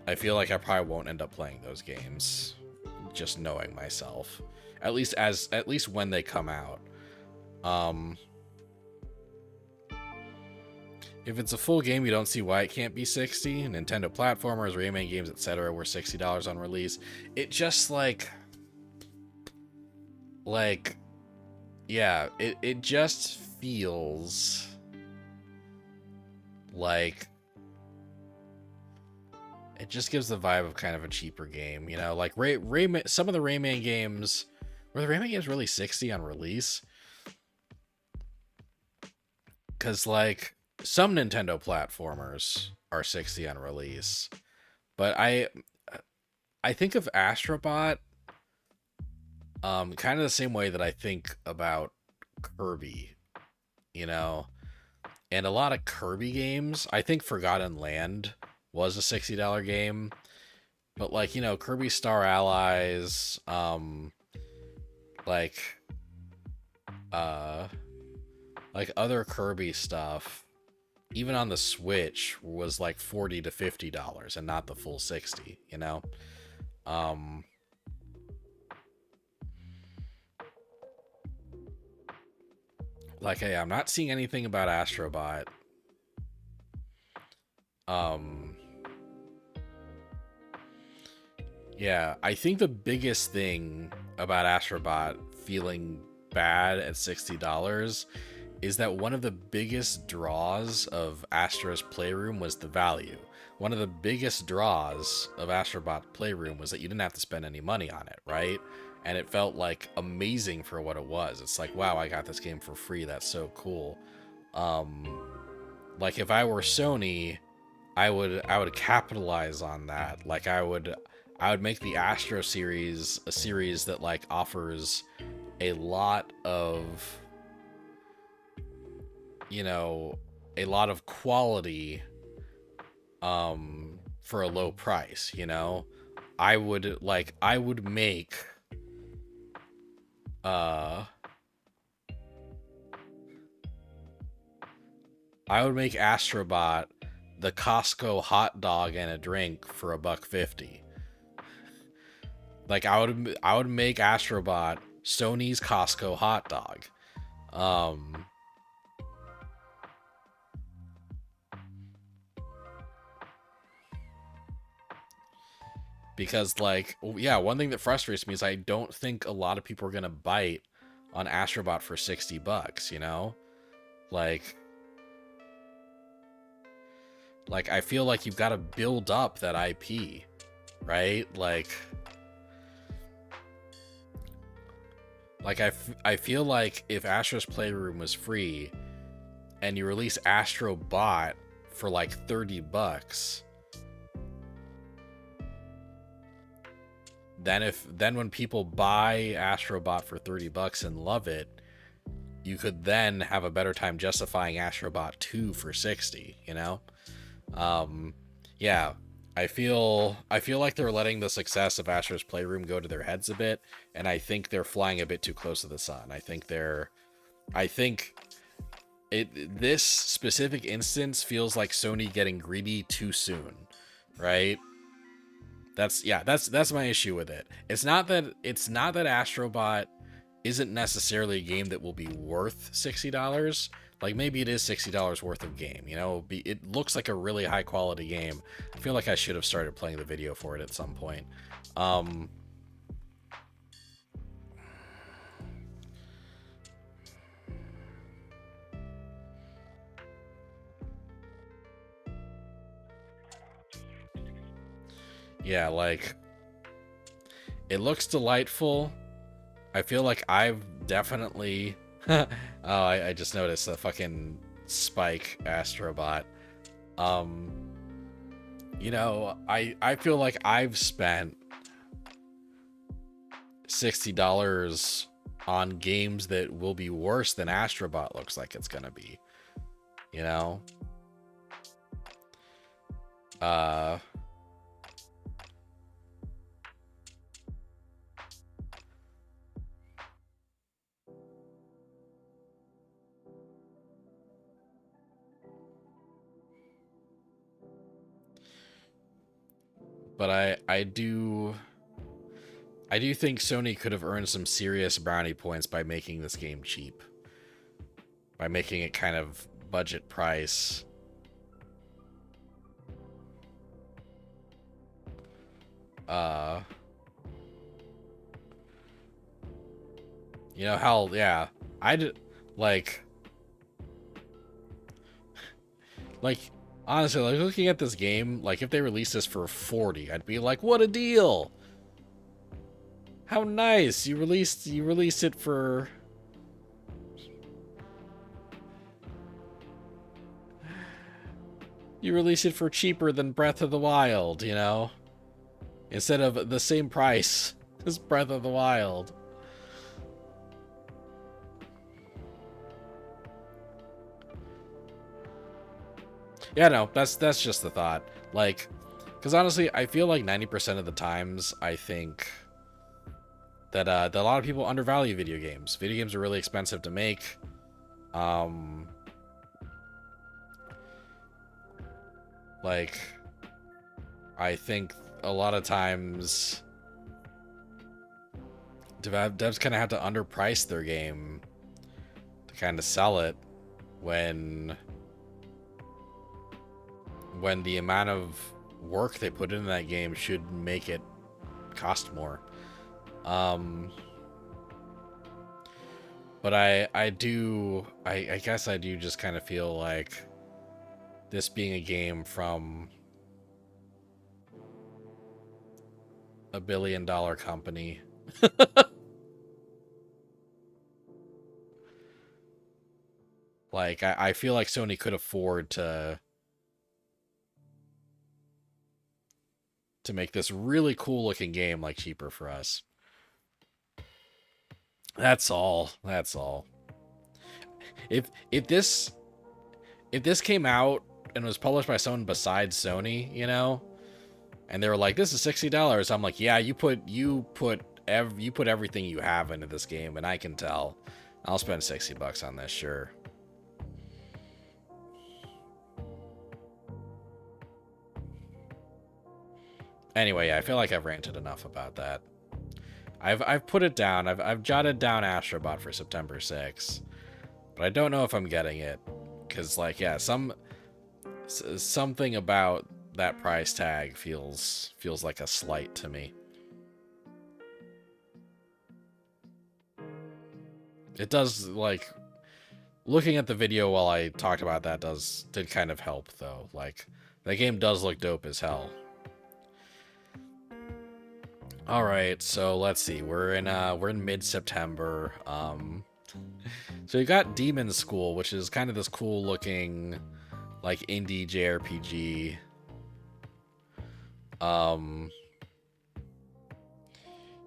I feel like I probably won't end up playing those games, just knowing myself. At least when they come out. If it's a full game, you don't see why it can't be 60. Nintendo platformers, Rayman games, etc. were $60 on release. It just yeah, it just feels like it just gives the vibe of kind of a cheaper game, you know, like Rayman. Some of the Rayman games, were the Rayman games really 60 on release? Because like some Nintendo platformers are 60 on release, but I think of Astrobot kind of the same way that I think about Kirby, you know, and a lot of Kirby games. I think Forgotten Land was a $60 game, but like, you know, Kirby Star Allies, like other Kirby stuff, even on the Switch, was like $40 to $50 and not the full 60, you know? Like, hey, I'm not seeing anything about Astrobot. Yeah, I think the biggest thing about Astrobot feeling bad at $60 is that one of the biggest draws of Astro's Playroom was the value. One of the biggest draws of Astrobot Playroom was that you didn't have to spend any money on it, right? And it felt like amazing for what it was. It's like, wow, I got this game for free. That's so cool. Like if I were Sony, I would capitalize on that. Like I would make the Astro series a series that like offers a lot of, you know, a lot of quality for a low price, you know? I would make Astrobot the Costco hot dog and a drink for $1.50. Like I would make Astrobot Sony's Costco hot dog. Because like, yeah, one thing that frustrates me is I don't think a lot of people are gonna bite on Astrobot for $60, you know? Like I feel like you've got to build up that IP, right? Like I feel like if Astro's Playroom was free and you release Astrobot for like $30, then when people buy Astrobot for $30 and love it, you could then have a better time justifying Astrobot 2 for 60, you know? Yeah, I feel like they're letting the success of Astro's Playroom go to their heads a bit, and I think they're flying a bit too close to the sun. I think this specific instance feels like Sony getting greedy too soon, right? That's my issue with it. It's not that Astrobot isn't necessarily a game that will be worth $60. Like maybe it is $60 worth of game, you know? It looks like a really high quality game. I feel like I should have started playing the video for it at some point. Yeah, like it looks delightful. I feel like I've definitely oh, I just noticed a fucking Spike Astrobot. You know, I feel like I've spent $60 on games that will be worse than Astrobot looks like it's gonna be. You know? but I do think Sony could have earned some serious brownie points by making this game cheap. By making it kind of budget price. You know, hell, yeah. Like, honestly, like, looking at this game, like, if they released this for 40, I'd be like, what a deal! How nice! You released it for... You release it for cheaper than Breath of the Wild, you know? Instead of the same price as Breath of the Wild. Yeah, no, that's just the thought. Like, because honestly, I feel like 90% of the times, I think that a lot of people undervalue video games. Video games are really expensive to make. Like, I think a lot of times devs kind of have to underprice their game to kind of sell it when the amount of work they put into that game should make it cost more. But I guess I do just kind of feel like this being a game from a billion-dollar company. Like, I feel like Sony could afford to make this really cool looking game like cheaper for us. That's all. That's all. If this came out and was published by someone besides Sony, you know, and they were like, "This is $60," I'm like, "Yeah, you put everything you have into this game, and I can tell. I'll spend $60 on this, sure." Anyway, yeah, I feel like I've ranted enough about that. I've put it down. I've jotted down Astrobot for September 6th, but I don't know if I'm getting it, because like, yeah, something about that price tag feels like a slight to me. It does, like, looking at the video while I talked about that did kind of help though. Like, the game does look dope as hell. All right, so let's see. We're in mid-September. So you got Demon School, which is kind of this cool looking like indie JRPG.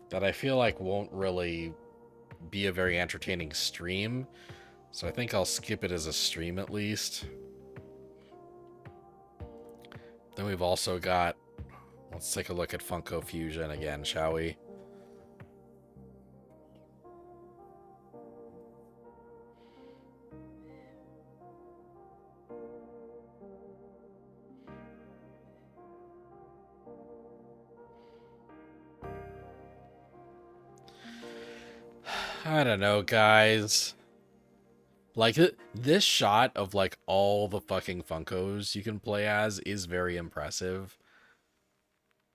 That I feel like won't really be a very entertaining stream. So I think I'll skip it as a stream at least. Then we've also got, let's take a look at Funko Fusion again, shall we? I don't know, guys. Like, this shot of, like, all the fucking Funkos you can play as is very impressive.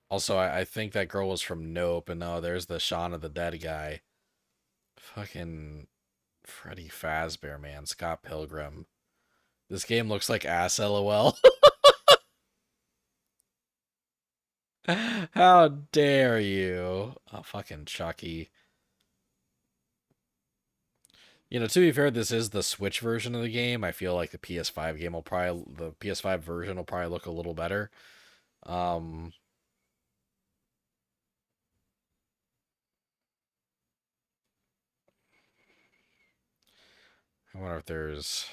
Also, I think that girl was from Nope, and no, there's the Shaun of the Dead guy. Fucking Freddy Fazbear, man. Scott Pilgrim. This game looks like ass, lol. How dare you? Oh, fucking Chucky. You know, to be fair, this is the Switch version of the game. I feel like the PS5 game will probably, the PS5 version will probably look a little better. I wonder if there's...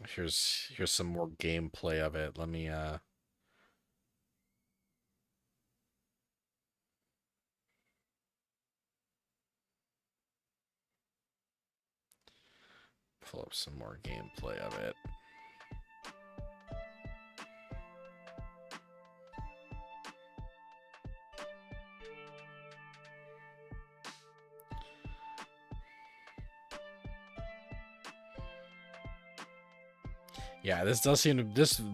Here's some more gameplay of it. Let me pull up some more gameplay of it. Yeah, this does seem to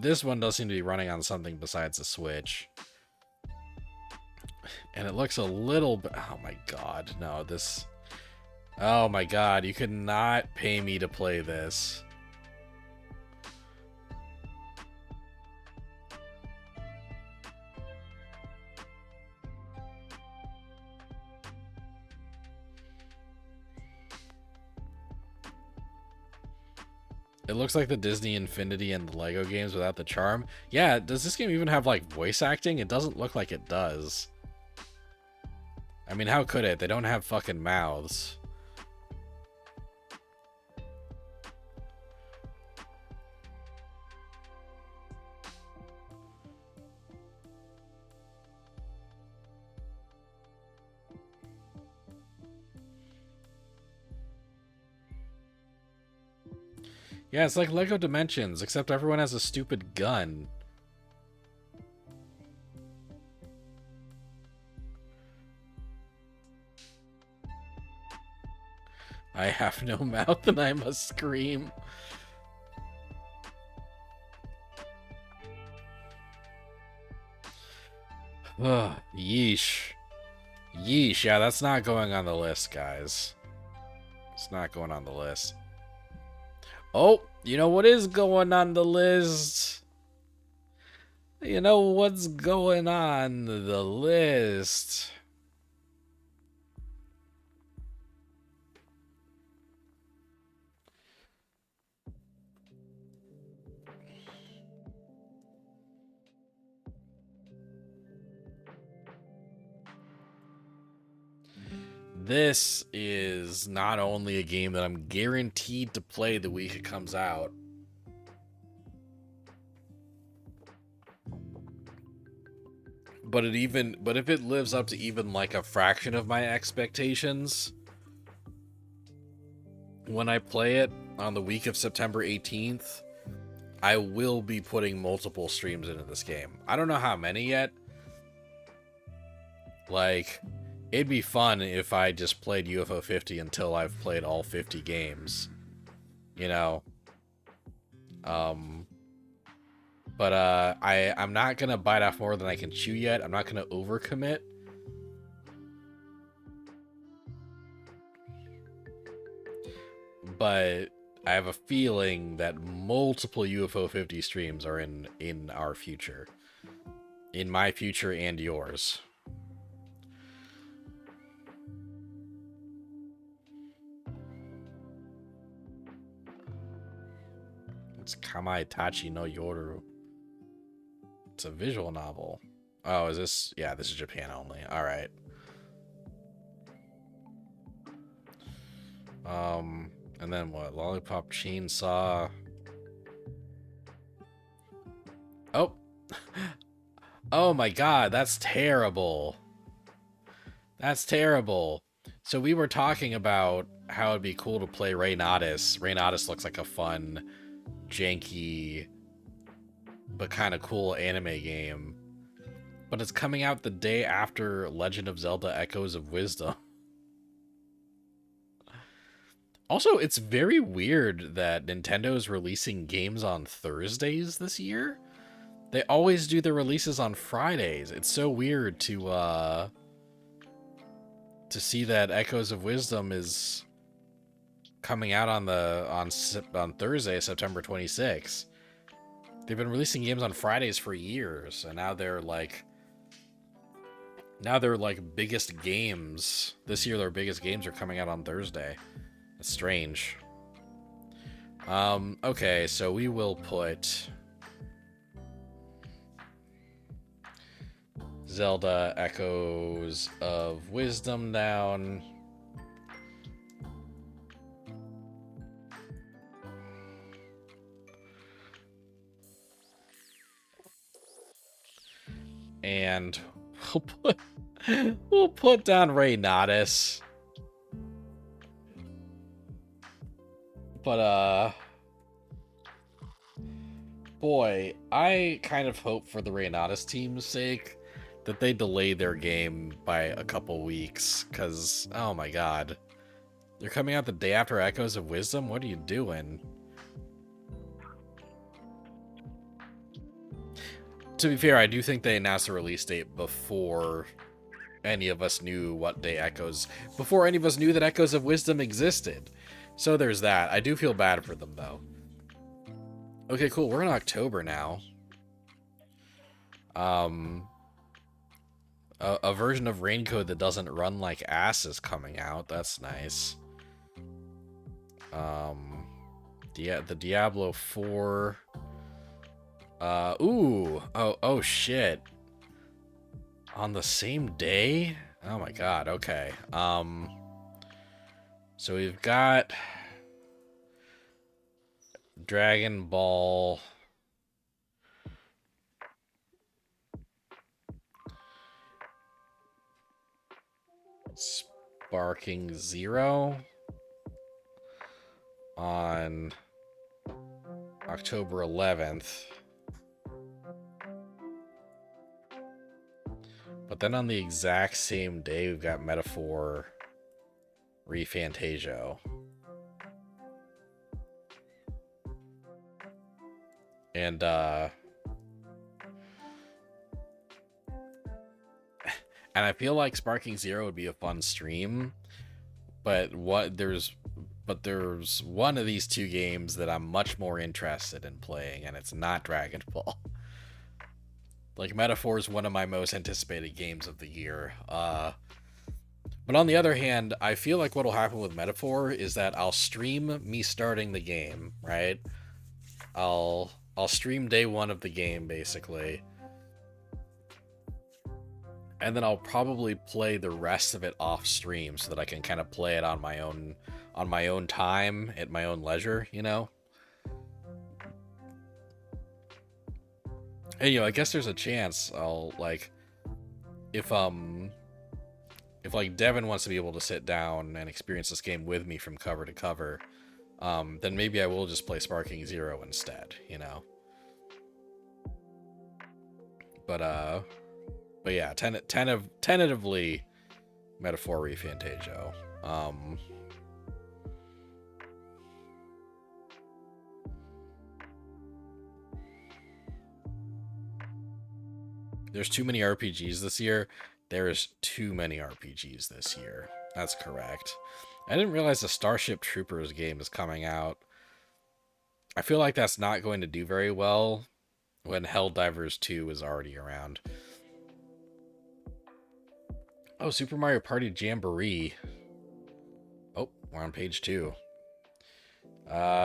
this one does seem to be running on something besides a Switch. And it looks a little bit, oh my god, no, this, oh my god, you could not pay me to play this. It looks like the Disney Infinity and the Lego games without the charm. Yeah, does this game even have, like, voice acting? It doesn't look like it does. I mean, how could it? They don't have fucking mouths. Yeah, it's like Lego Dimensions, except everyone has a stupid gun. I have no mouth and I must scream. Ugh, yeesh. Yeesh, yeah, that's not going on the list, guys. It's not going on the list. Oh, you know what is going on the list? You know what's going on the list? This is not only a game that I'm guaranteed to play the week it comes out, but if it lives up to even like a fraction of my expectations, when I play it on the week of September 18th, I will be putting multiple streams into this game. I don't know how many yet. Like, it'd be fun if I just played UFO 50 until I've played all 50 games. You know? But I'm not gonna bite off more than I can chew yet. I'm not gonna overcommit. But I have a feeling that multiple UFO 50 streams are in our future. In my future and yours. It's Kamaitachi no Yoru. It's a visual novel. Oh, is this? Yeah, this is Japan only. All right. And then what? Lollipop Chainsaw. Oh. Oh my god, that's terrible. That's terrible. So we were talking about how it'd be cool to play Reynatis. Reynatis looks like a fun, janky, but kind of cool anime game. But it's coming out the day after Legend of Zelda Echoes of Wisdom. Also, it's very weird that Nintendo is releasing games on Thursdays this year. They always do their releases on Fridays. It's so weird to see that Echoes of Wisdom is coming out on Thursday, September 26th. They've been releasing games on Fridays for years, and now they're like biggest games. This year their biggest games are coming out on Thursday. It's strange. Okay, so we will put Zelda Echoes of Wisdom down. And we'll put down Reynatis. But boy, I kind of hope for the Reynatus team's sake that they delay their game by a couple weeks, because, oh my god. They're coming out the day after Echoes of Wisdom? What are you doing? To be fair, I do think they announced the release date before any of us knew what day before any of us knew that Echoes of Wisdom existed. So there's that. I do feel bad for them, though. Okay, cool. We're in October now. A version of Raincode that doesn't run like ass is coming out. That's nice. The Diablo 4. Oh shit. On the same day? Oh my god, okay. So we've got Dragon Ball. Sparking Zero on October 11th. But then on the exact same day, we've got Metaphor ReFantagio. And, and I feel like Sparking Zero would be a fun stream, but there's one of these two games that I'm much more interested in playing, and it's not Dragon Ball. Like, Metaphor is one of my most anticipated games of the year. But on the other hand, I feel like what'll happen with Metaphor is that I'll stream me starting the game, right? I'll stream day one of the game, basically. And then I'll probably play the rest of it off stream so that I can kind of play it on my own time, at my own leisure, you know? And, I guess there's a chance I'll, like, if like Devin wants to be able to sit down and experience this game with me from cover to cover, then maybe I will just play Sparking Zero instead, you know? But yeah, tentatively Metaphor ReFantagio. There's too many RPGs this year. There's too many RPGs this year. That's correct. I didn't realize the Starship Troopers game is coming out. I feel like that's not going to do very well when Helldivers 2 is already around. Oh, Super Mario Party Jamboree. Oh, we're on page 2.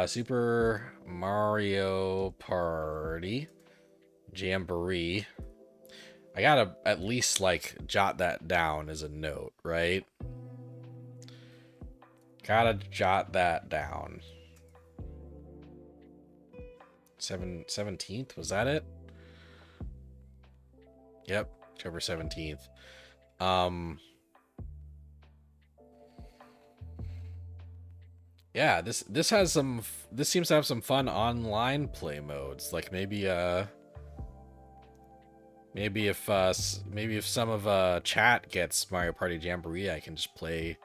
Super Mario Party Jamboree. I gotta at least, like, jot that down as a note, right? Gotta jot that down. 17th? Was that it? Yep, October 17th. Yeah, this seems to have some fun online play modes. Like maybe if some of chat gets Mario Party Jamboree, I can just play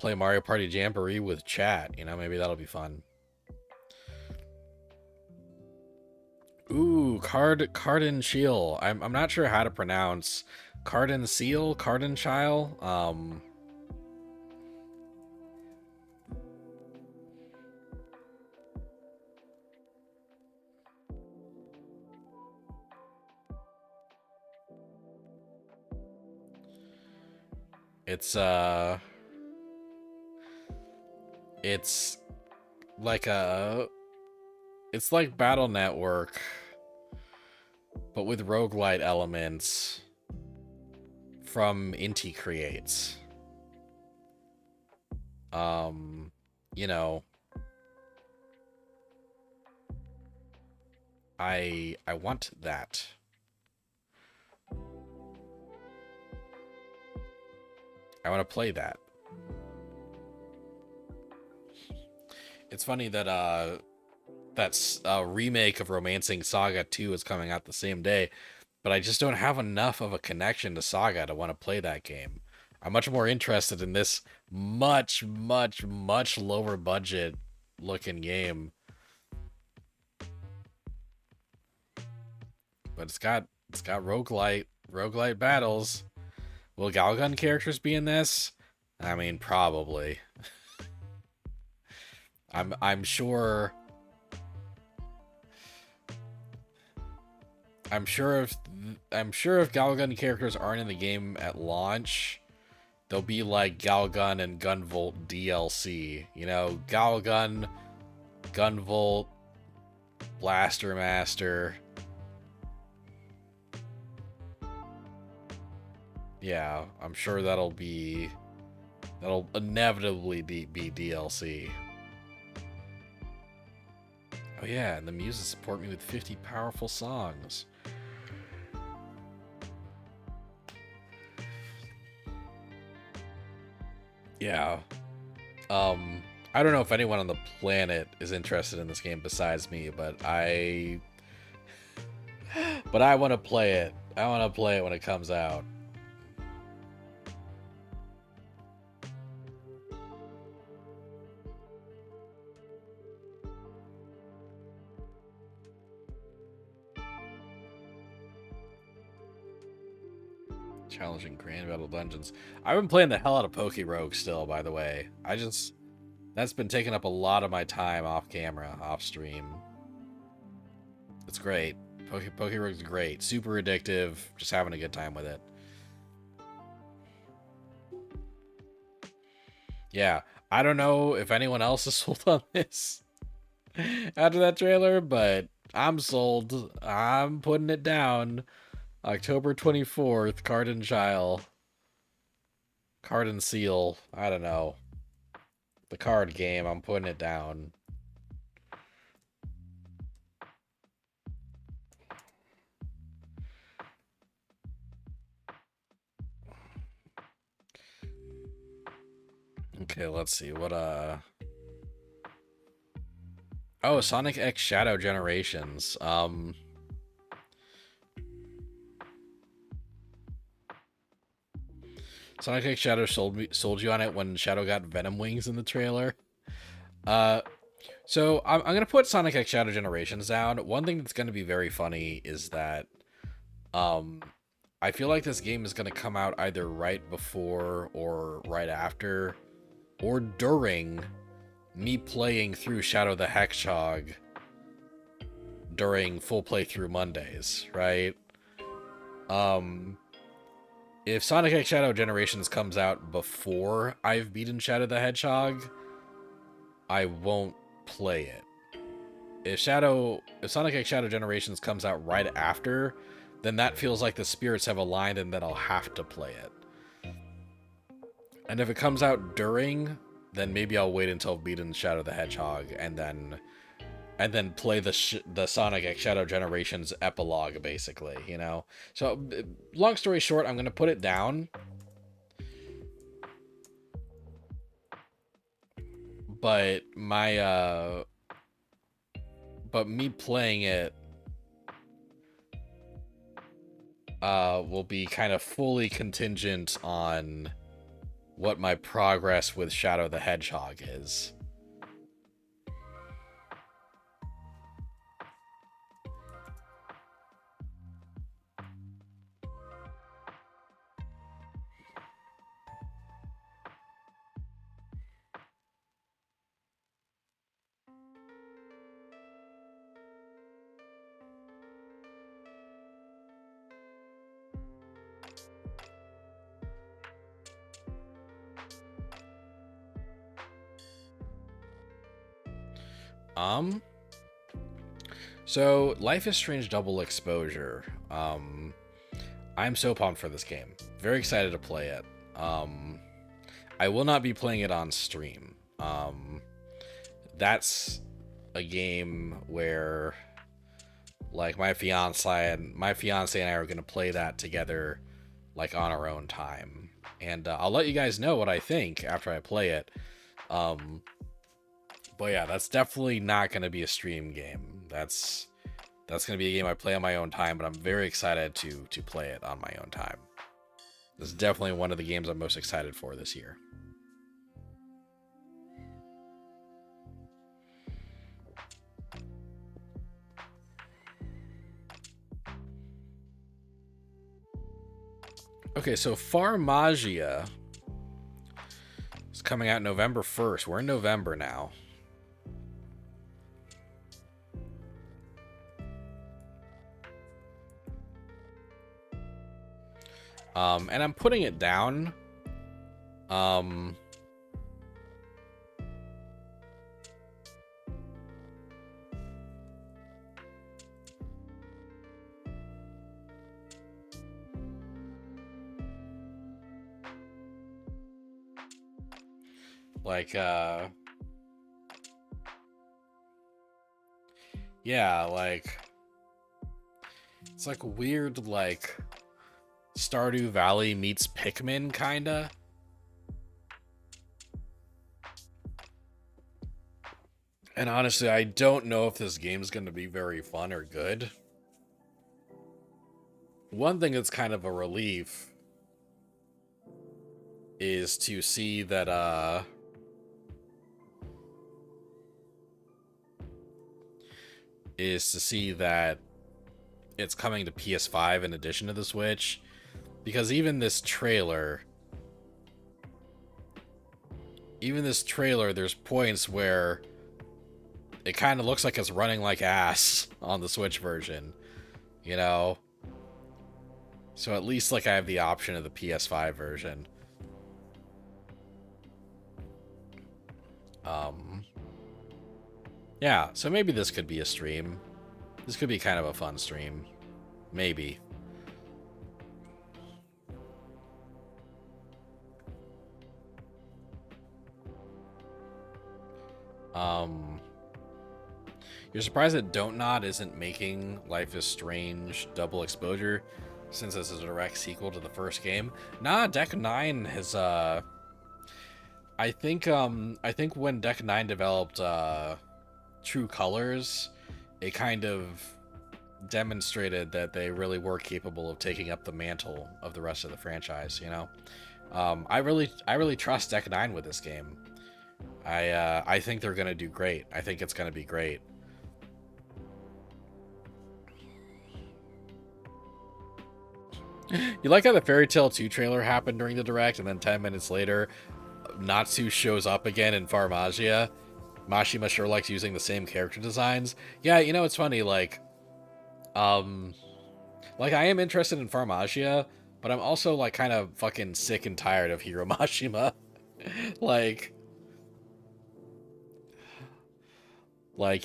Mario Party Jamboree with chat, you know, maybe that'll be fun. Ooh, Cardin Shield. I'm not sure how to pronounce Cardin Seal, Cardin Chile. It's like it's like Battle Network, but with roguelite elements from Inti Creates. You know, I want that. I want to play that. It's funny that that's a remake of Romancing Saga 2 is coming out the same day, but I just don't have enough of a connection to Saga to want to play that game. I'm much more interested in this much lower budget looking game, but it's got roguelite battles. Will Galgun characters be in this? I mean, probably. I'm sure I'm sure if Galgun characters aren't in the game at launch, they'll be like Galgun and Gunvolt DLC. You know, Galgun, Gunvolt, Blaster Master. Yeah, I'm sure that'll inevitably be DLC. Oh yeah, and the Muses support me with 50 powerful songs. Yeah. I don't know if anyone on the planet is interested in this game besides me, but I want to play it. I want to play it when it comes out. Challenging Grand Battle Dungeons. I've been playing the hell out of Poke Rogue still, by the way. That's been taking up a lot of my time off camera, off stream. It's great. Poke Rogue's great. Super addictive. Just having a good time with it. Yeah. I don't know if anyone else is sold on this after that trailer, but I'm sold. I'm putting it down. October 24th, Card and Chile. Card and Seal. I don't know. The card game, I'm putting it down. Okay, let's see. Oh, Sonic X Shadow Generations. Sonic X Shadow sold you on it when Shadow got Venom wings in the trailer. So I'm gonna put Sonic X Shadow Generations down. One thing that's gonna be very funny is that I feel like this game is gonna come out either right before or right after or during me playing through Shadow the Hedgehog during full playthrough Mondays, right? If Sonic X Shadow Generations comes out before I've beaten Shadow the Hedgehog, I won't play it. If Sonic X Shadow Generations comes out right after, then that feels like the spirits have aligned and that I'll have to play it. And if it comes out during, then maybe I'll wait until I've beaten Shadow the Hedgehog and then play the Sonic X Shadow Generations epilogue, basically, you know? So, long story short, I'm going to put it down. But me playing it will be kind of fully contingent on what my progress with Shadow the Hedgehog is. So Life is Strange Double Exposure. I'm so pumped for this game. Very excited to play it. I will not be playing it on stream. That's a game where like my fiance and I are going to play that together like on our own time. And I'll let you guys know what I think after I play it. But yeah, that's definitely not going to be a stream game. That's going to be a game I play on my own time, but I'm very excited to play it on my own time. This is definitely one of the games I'm most excited for this year. Okay, so Farmagia is coming out November 1st. We're in November now. And I'm putting it down. Like, yeah, like, it's like weird, like, Stardew Valley meets Pikmin, kinda. And honestly, I don't know if this game's gonna be very fun or good. One thing that's kind of a relief is to see that, it's coming to PS5 in addition to the Switch. Because even this trailer, there's points where it kind of looks like it's running like ass on the Switch version, you know? So at least, like, I have the option of the PS5 version. Yeah, so maybe this could be a stream. This could be kind of a fun stream. Maybe. You're surprised that Don't Nod isn't making Life is Strange Double Exposure, since this is a direct sequel to the first game. Nah, Deck 9 has, I think when Deck 9 developed, True Colors, it kind of demonstrated that they really were capable of taking up the mantle of the rest of the franchise, you know? I really trust Deck 9 with this game. I think they're gonna do great. I think it's gonna be great. You like how the Fairy Tail 2 trailer happened during the Direct, and then 10 minutes later, Natsu shows up again in Farmagia? Mashima sure likes using the same character designs. Yeah, you know, it's funny, like I am interested in Farmagia, but I'm also, like, kind of fucking sick and tired of Hiro Mashima. Like,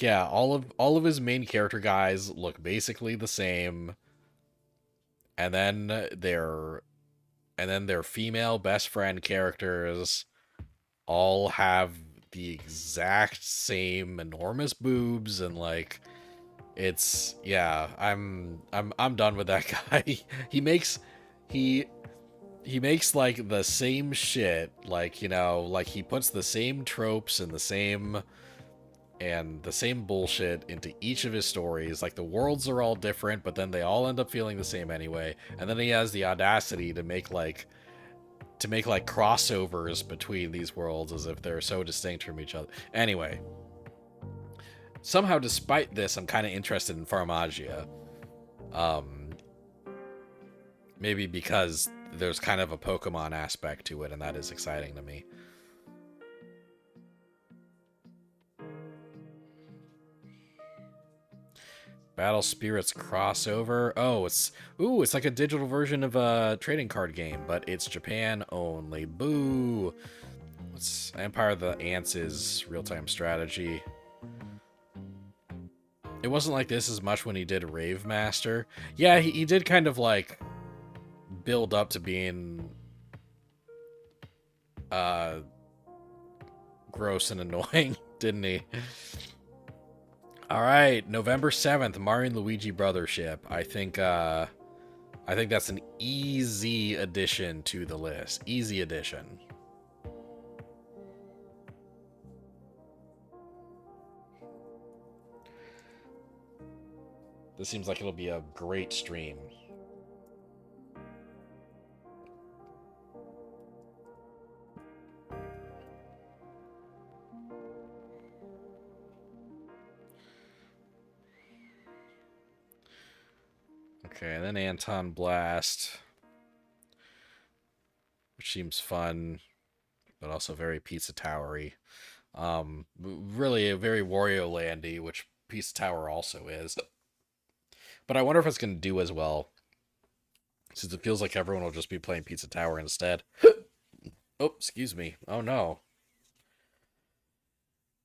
yeah, all of his main character guys look basically the same. And then their female best friend characters all have the exact same enormous boobs, and, like, it's, yeah, I'm done with that guy. He makes like the same shit, like, you know, like, he puts the same tropes and the same bullshit into each of his stories. Like, the worlds are all different, but then they all end up feeling the same anyway. And then he has the audacity to make like crossovers between these worlds as if they're so distinct from each other. Anyway, somehow, despite this, I'm kind of interested in Farmagia. Maybe because there's kind of a Pokemon aspect to it, and that is exciting to me. Battle Spirits crossover. Oh, it's like a digital version of a trading card game, but it's Japan only. Boo! It's Empire of the Ants' real-time strategy. It wasn't like this as much when he did Rave Master. Yeah, he did kind of, like, build up to being gross and annoying, didn't he? All right, November 7th, Mario and Luigi Brothership. I think that's an easy addition to the list. Easy addition. This seems like it'll be a great stream. Okay, and then Anton Blast, which seems fun, but also very Pizza Towery. Really a very Wario Landy, which Pizza Tower also is. But I wonder if it's going to do as well, since it feels like everyone will just be playing Pizza Tower instead. Oh, excuse me. Oh no.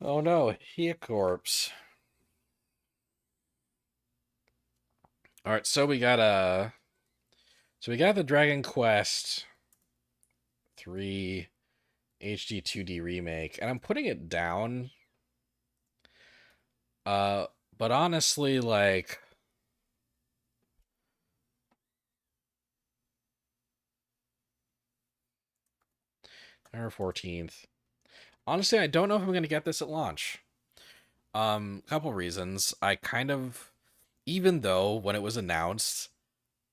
Oh no, Corpse. All right, so we got the Dragon Quest 3 HD 2D remake, and I'm putting it down. But honestly, like, November 14th. Honestly, I don't know if I'm gonna get this at launch. Couple reasons. I kind of, even though when it was announced,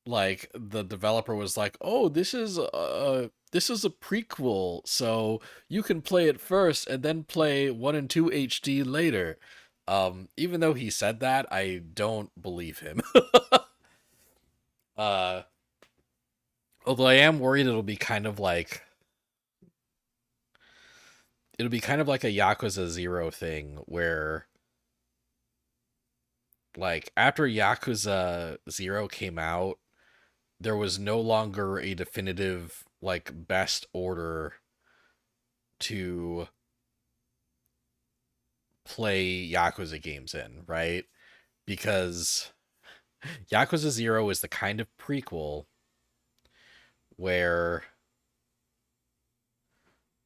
like the developer was like, "Oh, this is a prequel, so you can play it first and then play 1 and 2 HD later." Even though he said that, I don't believe him. uh, Although I am worried it'll be kind of like a Yakuza 0 thing where, like, after Yakuza 0 came out, there was no longer a definitive, like, best order to play Yakuza games in, right? Because Yakuza 0 is the kind of prequel where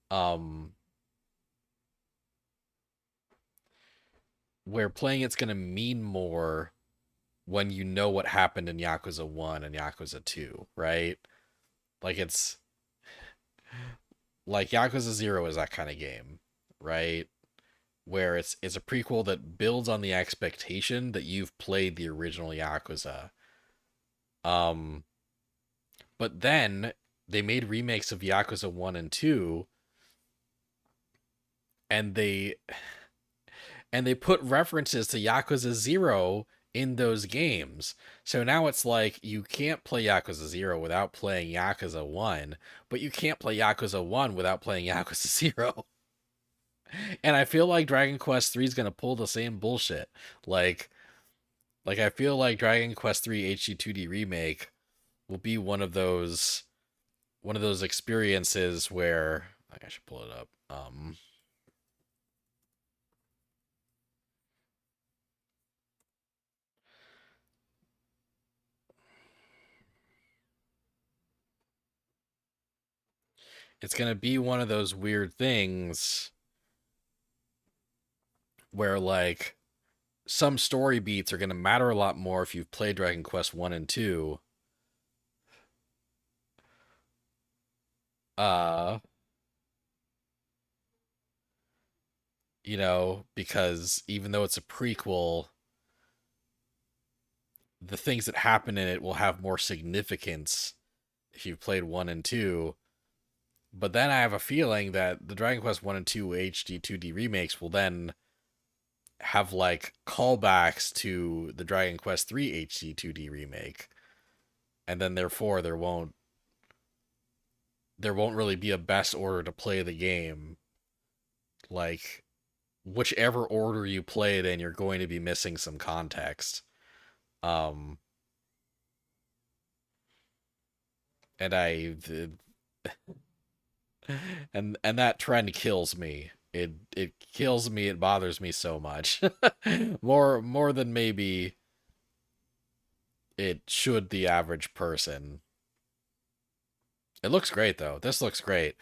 um playing it's going to mean more when you know what happened in Yakuza 1 and Yakuza 2, right? Like, it's like Yakuza 0 is that kind of game, right? Where it's a prequel that builds on the expectation that you've played the original Yakuza. Um but then they made remakes of Yakuza 1 and 2, and they put references to Yakuza 0 in those games. So now it's like you can't play Yakuza 0 without playing Yakuza 1, but you can't play Yakuza 1 without playing Yakuza 0. And I feel like Dragon Quest 3 is going to pull the same bullshit. Like I feel like Dragon Quest 3 HD 2D remake will be one of those experiences where I should pull it up. It's going to be one of those weird things where, like, some story beats are going to matter a lot more if you've played Dragon Quest 1 and 2. Uh, because even though it's a prequel, the things that happen in it will have more significance if you've played 1 and 2. But then I have a feeling that the Dragon Quest 1 and 2 HD 2D remakes will then have, like, callbacks to the Dragon Quest 3 HD 2D remake. And then therefore there won't really be a best order to play the game. Like, whichever order you play it in, you're going to be missing some context. Um and I and that trend kills me. It kills me, it bothers me so much. More than maybe it should the average person. It looks great though. This looks great.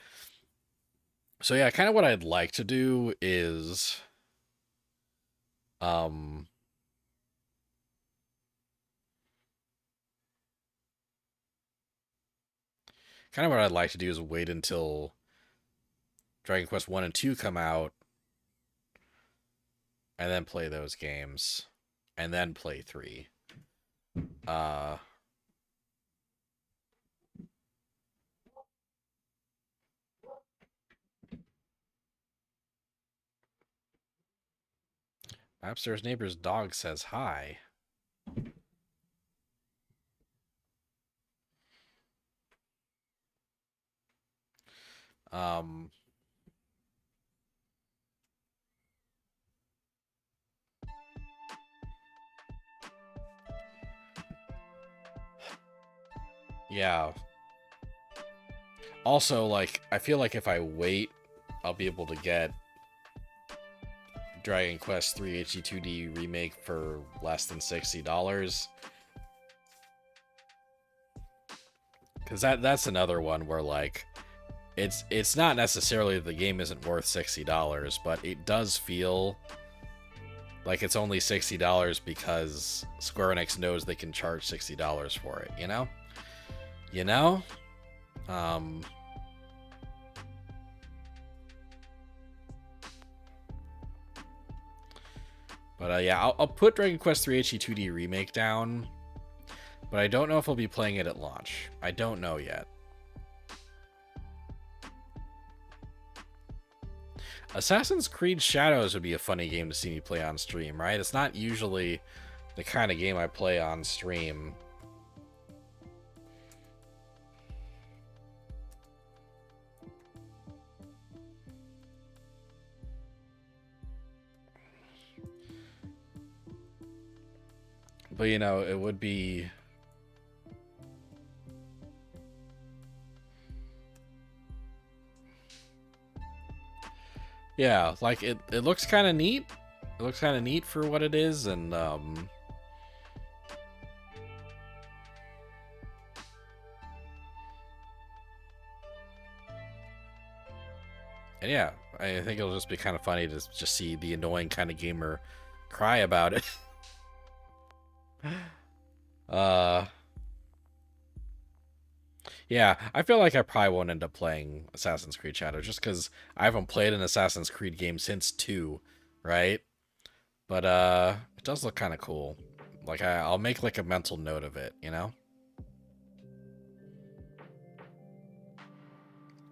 So yeah, kind of what I'd like to do is um kind of what I'd like to do is wait until Dragon Quest 1 and 2 come out and then play those games and then play 3. Uh, my upstairs neighbor's dog says hi. Um, yeah. Also, like, I feel like if I wait, I'll be able to get Dragon Quest 3 HD2D remake for less than $60. Because that's another one where, like, it's not necessarily the game isn't worth $60, but it does feel like it's only $60 because Square Enix knows they can charge $60 for it, you know? You know? Um, but yeah, I'll put Dragon Quest 3 HD2D remake down, but I don't know if I'll be playing it at launch. I don't know yet. Assassin's Creed Shadows would be a funny game to see me play on stream, right? It's not usually the kind of game I play on stream. But, you know, it would be... Yeah, like, it looks kind of neat. It looks kind of neat for what it is, and, and yeah, I think it'll just be kind of funny to just see the annoying kind of gamer cry about it. Yeah, I feel like I probably won't end up playing Assassin's Creed Shadow just because I haven't played an Assassin's Creed game since 2, right? But it does look kind of cool. Like I'll make like a mental note of it, you know?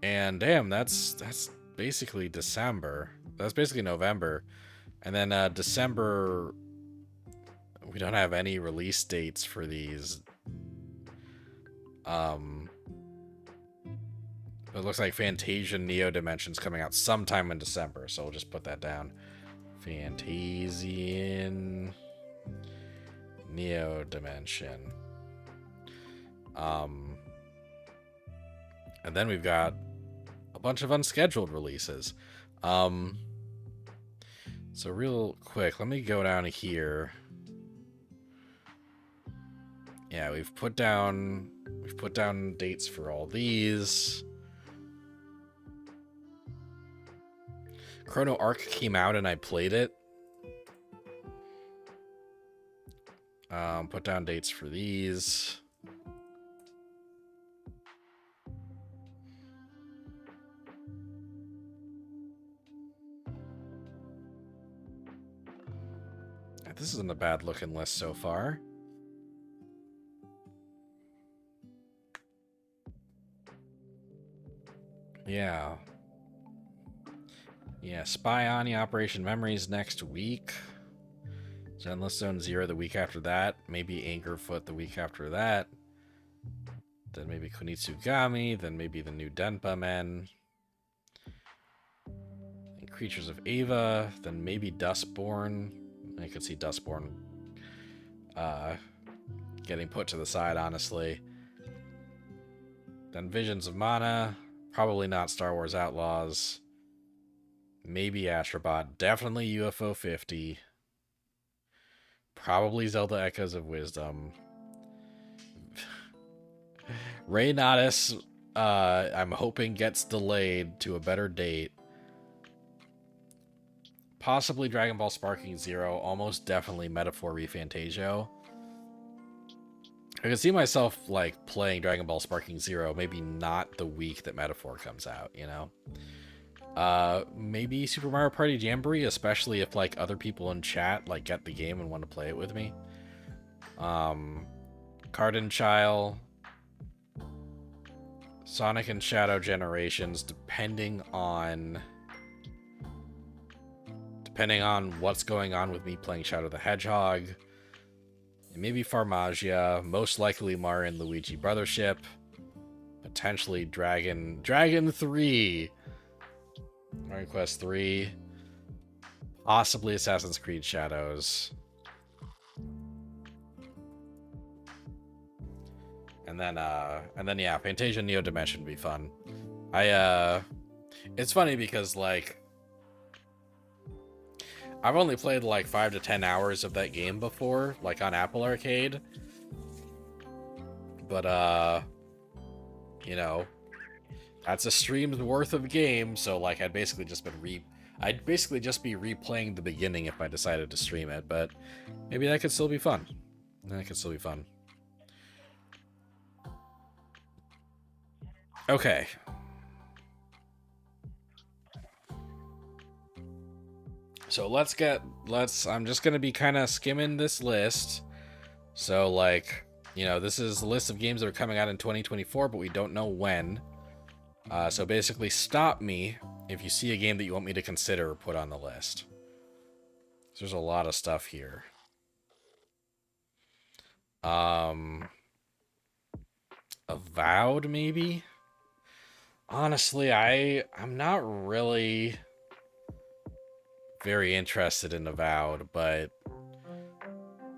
And damn, that's basically December. That's basically November. And then December, we don't have any release dates for these. It looks like Fantasian Neo Dimension's coming out sometime in December, so we'll just put that down. Fantasian Neo Dimension. And then we've got a bunch of unscheduled releases. So real quick, let me go down here. Yeah, we've put down dates for all these. Chrono Arc came out and I played it. Put down dates for these. This isn't a bad looking list so far. Yeah. Yeah, Spy Ani Operation Memories next week. Zenless Zone Zero the week after that. Maybe Angerfoot the week after that. Then maybe Kunitsugami. Then maybe the new Denpa Men. And Creatures of Ava. Then maybe Dustborn. I could see Dustborn getting put to the side, honestly. Then Visions of Mana. Probably not Star Wars Outlaws. Maybe Astrobot. Definitely UFO 50. Probably Zelda Echoes of Wisdom. Ray Nodis, I'm hoping gets delayed to a better date. Possibly Dragon Ball Sparking Zero. Almost definitely Metaphor ReFantazio. I can see myself, like, playing Dragon Ball Sparking Zero, maybe not the week that Metaphor comes out, you know? Maybe Super Mario Party Jamboree, especially if, like, other people in chat, like, get the game and want to play it with me. Cardinchile, Sonic and Shadow Generations, depending on what's going on with me playing Shadow the Hedgehog. Maybe Farmagia, most likely Mario and Luigi Brothership, potentially Dragon 3, Dragon Quest 3, possibly Assassin's Creed Shadows. And then yeah, Fantasia Neo Dimension would be fun. It's funny because like I've only played like 5 to 10 hours of that game before, like on Apple Arcade. But you know, that's a stream's worth of game, so like I'd basically just be replaying the beginning if I decided to stream it, but maybe that could still be fun. Okay. So I'm just gonna be kind of skimming this list. So like, you know, this is a list of games that are coming out in 2024, but we don't know when. So basically stop me if you see a game that you want me to consider or put on the list. There's a lot of stuff here. Avowed, maybe? Honestly, I'm not really very interested in Avowed, but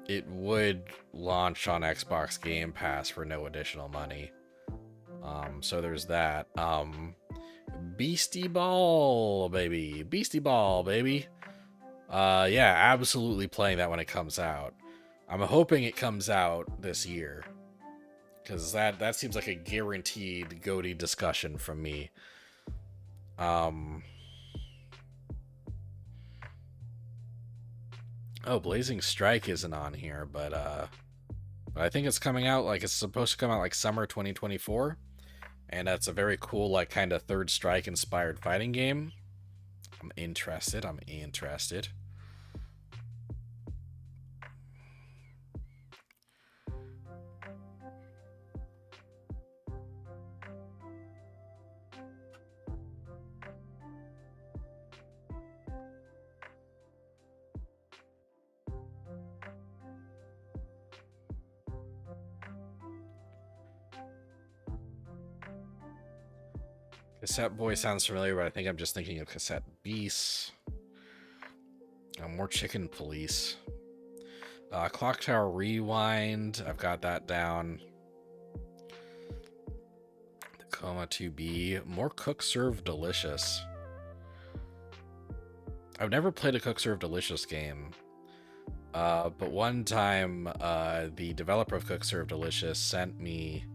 it would launch on Xbox Game Pass for no additional money. So there's that. Beastie Ball, baby. Yeah, absolutely playing that when it comes out. I'm hoping it comes out this year, because that seems like a guaranteed GOTY discussion from me. Oh, Blazing Strike isn't on here, but I think it's coming out, like, it's supposed to come out like summer 2024, and that's a very cool, like, kind of Third Strike inspired fighting game. I'm interested. Cassette Boy sounds familiar, but I think I'm just thinking of Cassette Beasts. More Chicken Police. Clock Tower Rewind. I've got that down. Tacoma 2B. More Cook Serve Delicious. I've never played a Cook Serve Delicious game. But one time, the developer of Cook Serve Delicious sent me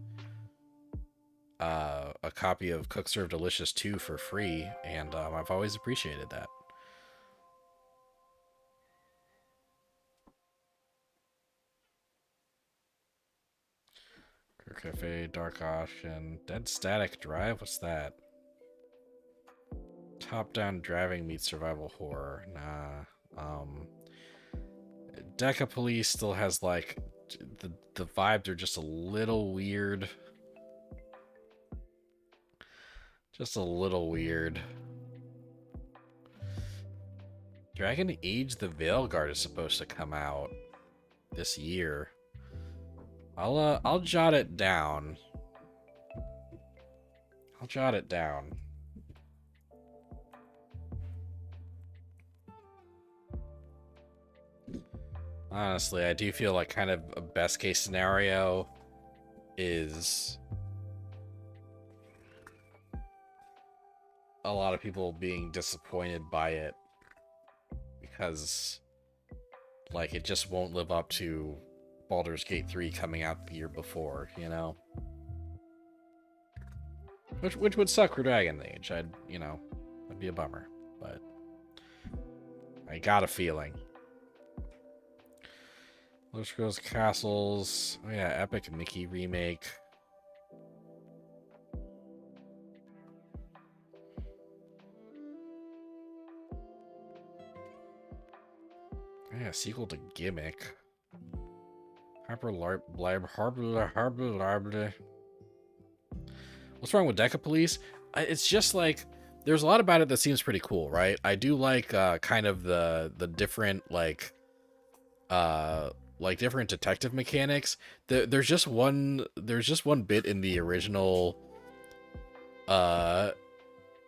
a copy of Cook Serve Delicious 2 for free, and I've always appreciated that. Cafe, Dark Ocean, Dead Static Drive. What's that? Top-down driving meets survival horror. Nah. Deca Police still has like the vibes are just a little weird. Dragon Age: The Veilguard is supposed to come out this year. I'll jot it down. Honestly, I do feel like kind of a best case scenario is a lot of people being disappointed by it because like it just won't live up to Baldur's Gate 3 coming out the year before, you know? Which would suck for Dragon Age. That'd be a bummer, but I got a feeling. Elder Scrolls Castles. Oh yeah, Epic Mickey remake. Oh yeah, sequel to Gimmick. What's wrong with Deca Police? It's just like there's a lot about it that seems pretty cool, right? I do like kind of the different different detective mechanics. There's just one bit uh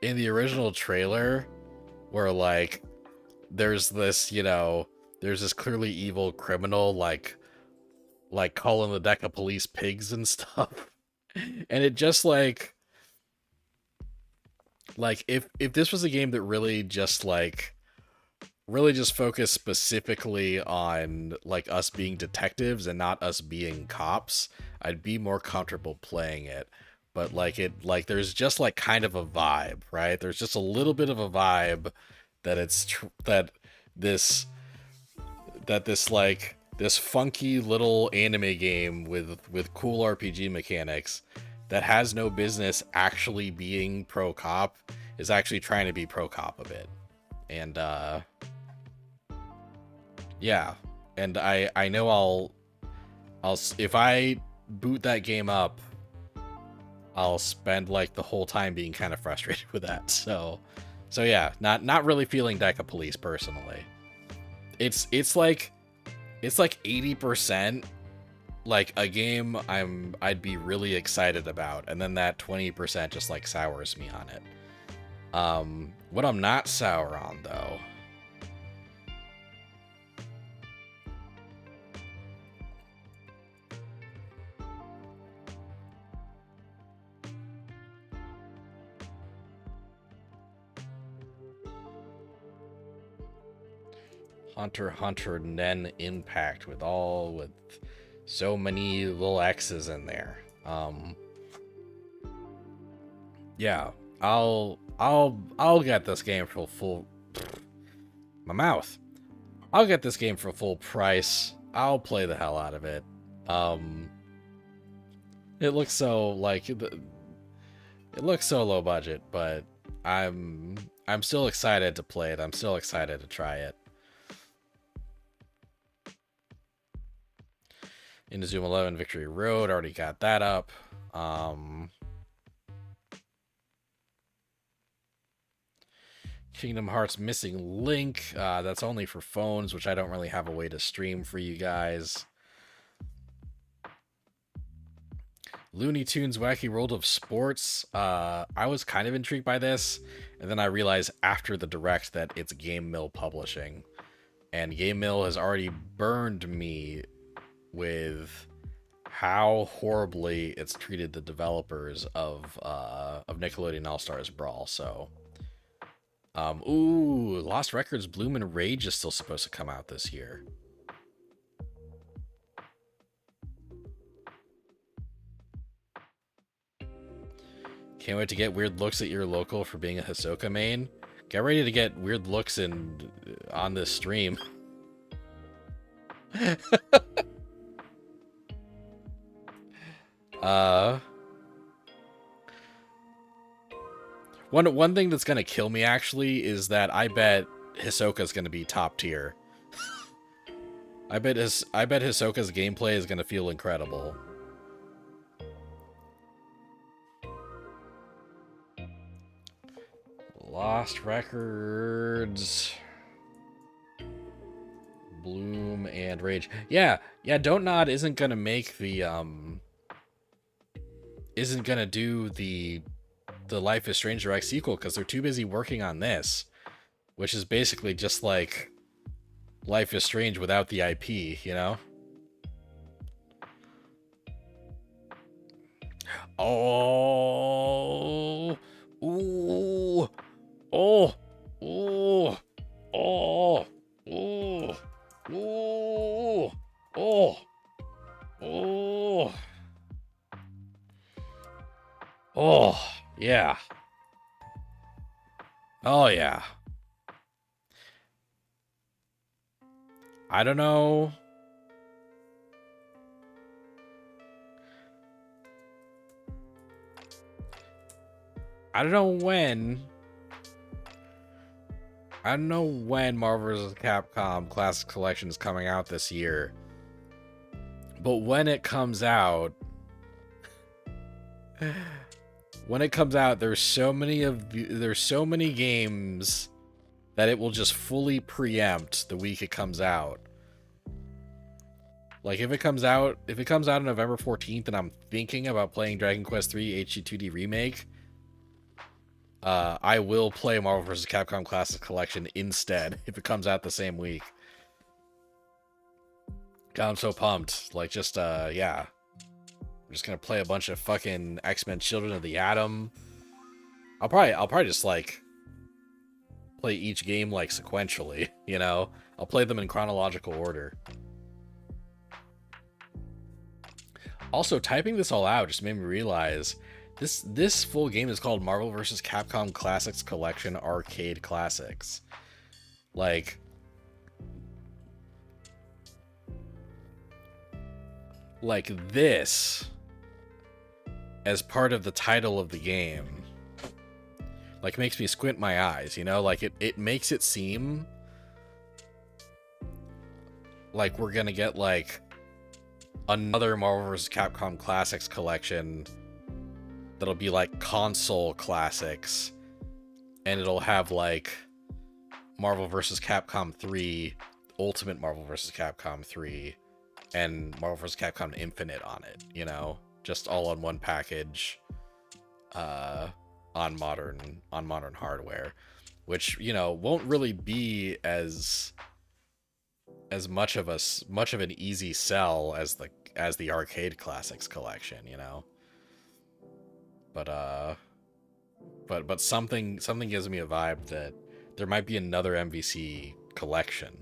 in the original trailer where like there's this, there's this clearly evil criminal like calling the Deca Police pigs and stuff. And it just like if this was a game that really just focused specifically on like us being detectives and not us being cops, I'd be more comfortable playing it. But there's just like kind of a vibe, right? There's just a little bit of a vibe that this this funky little anime game with cool RPG mechanics that has no business actually being pro cop is actually trying to be pro cop a bit. And yeah, and I know I'll if I boot that game up, I'll spend like the whole time being kind of frustrated with that. So yeah, not really feeling Deca Police personally. It's like 80% like a game I'd be really excited about, and then that 20% just like sours me on it. What I'm not sour on though, Hunter x Hunter Nen Impact with so many little X's in there. Yeah, I'll get this game for full my mouth. I'll get this game for full price. I'll play the hell out of it. It looks so like it looks so low budget, but I'm still excited to play it. I'm still excited to try it. Inazuma 11 Victory Road, already got that up. Kingdom Hearts Missing Link, that's only for phones, which I don't really have a way to stream for you guys. Looney Tunes Wacky World of Sports, I was kind of intrigued by this, and then I realized after the direct that it's Game Mill Publishing, and Game Mill has already burned me with how horribly it's treated the developers of Nickelodeon All-Stars Brawl. So ooh, Lost Records Bloom and Rage is still supposed to come out this year. Can't wait to get weird looks at your local for being a Hisoka main. Get ready to get weird looks on this stream. One thing that's gonna kill me actually is that I bet Hisoka's gonna be top tier. I bet Hisoka's gameplay is gonna feel incredible. Lost Records, Bloom and Rage. Yeah, Don't Nod isn't gonna make the isn't gonna do the Life is Strange direct sequel because they're too busy working on this, which is basically just like Life is Strange without the IP, you know? Oh, ooh, oh, ooh, oh, ooh, ooh, oh, oh, oh, yeah. Oh, yeah. I don't know. I don't know when Marvel vs. Capcom Classic Collection is coming out this year. But when it comes out, there's so many games that it will just fully preempt the week it comes out. Like if it comes out on November 14th and I'm thinking about playing Dragon Quest III HD2D Remake, I will play Marvel vs. Capcom Classic Collection instead if it comes out the same week. God, I'm so pumped. Like just yeah. I'm just gonna play a bunch of fucking X-Men Children of the Atom. I'll probably just like play each game like sequentially, you know? I'll play them in chronological order. Also, typing this all out just made me realize this full game is called Marvel vs. Capcom Classics Collection Arcade Classics. Like this as part of the title of the game like makes me squint my eyes, you know? Like it makes it seem like we're gonna get like another Marvel vs. Capcom Classics collection that'll be like console classics, and it'll have like Marvel vs. Capcom 3, Ultimate Marvel vs. Capcom 3, and Marvel vs. Capcom Infinite on it, you know? Just all on one package on modern hardware, which, you know, won't really be as much of an easy sell as the Arcade Classics collection, you know. But something gives me a vibe that there might be another MVC collection.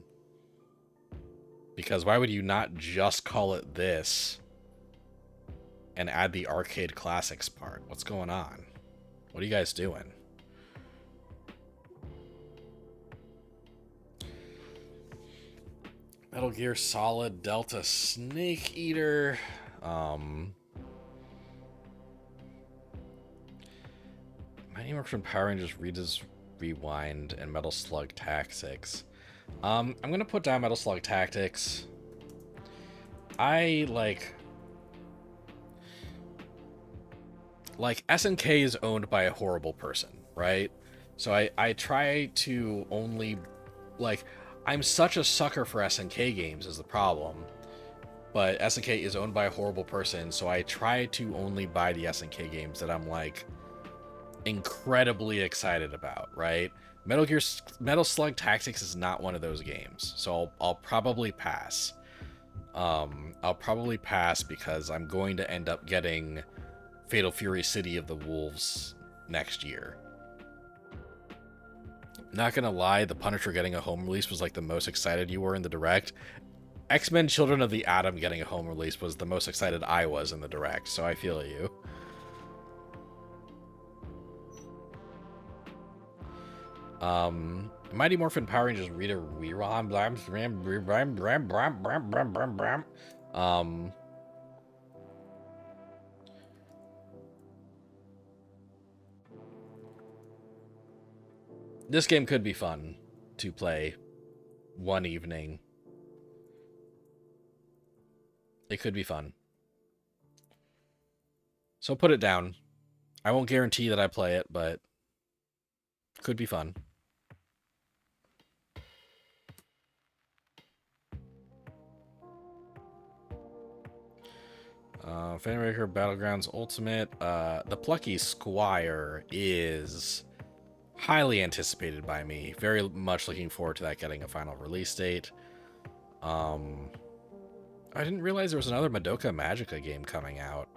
Because why would you not just call it this and add the Arcade Classics part? What's going on? What are you guys doing? Metal Gear Solid Delta Snake Eater. Mighty Morphin Power Rangers Rita's Rewind and Metal Slug Tactics. I'm gonna put down Metal Slug Tactics. I like SNK is owned by a horrible person, right? So I try to only like I'm such a sucker for SNK games is the problem. But SNK is owned by a horrible person, so I try to only buy the SNK games that I'm like incredibly excited about, right? Metal Slug Tactics is not one of those games, so I'll probably pass. I'll probably pass because I'm going to end up getting Fatal Fury City of the Wolves next year. Not gonna lie, the Punisher getting a home release was like the most excited you were in the Direct. X-Men Children of the Atom getting a home release was the most excited I was in the Direct, so I feel you. Mighty Morphin Power Rangers Rita Rewind. This game could be fun to play one evening. It could be fun. So put it down. I won't guarantee that I play it, but could be fun. Fanraker Battlegrounds Ultimate. The Plucky Squire is highly anticipated by me. Very much looking forward to that getting a final release date. I didn't realize there was another Madoka Magica game coming out.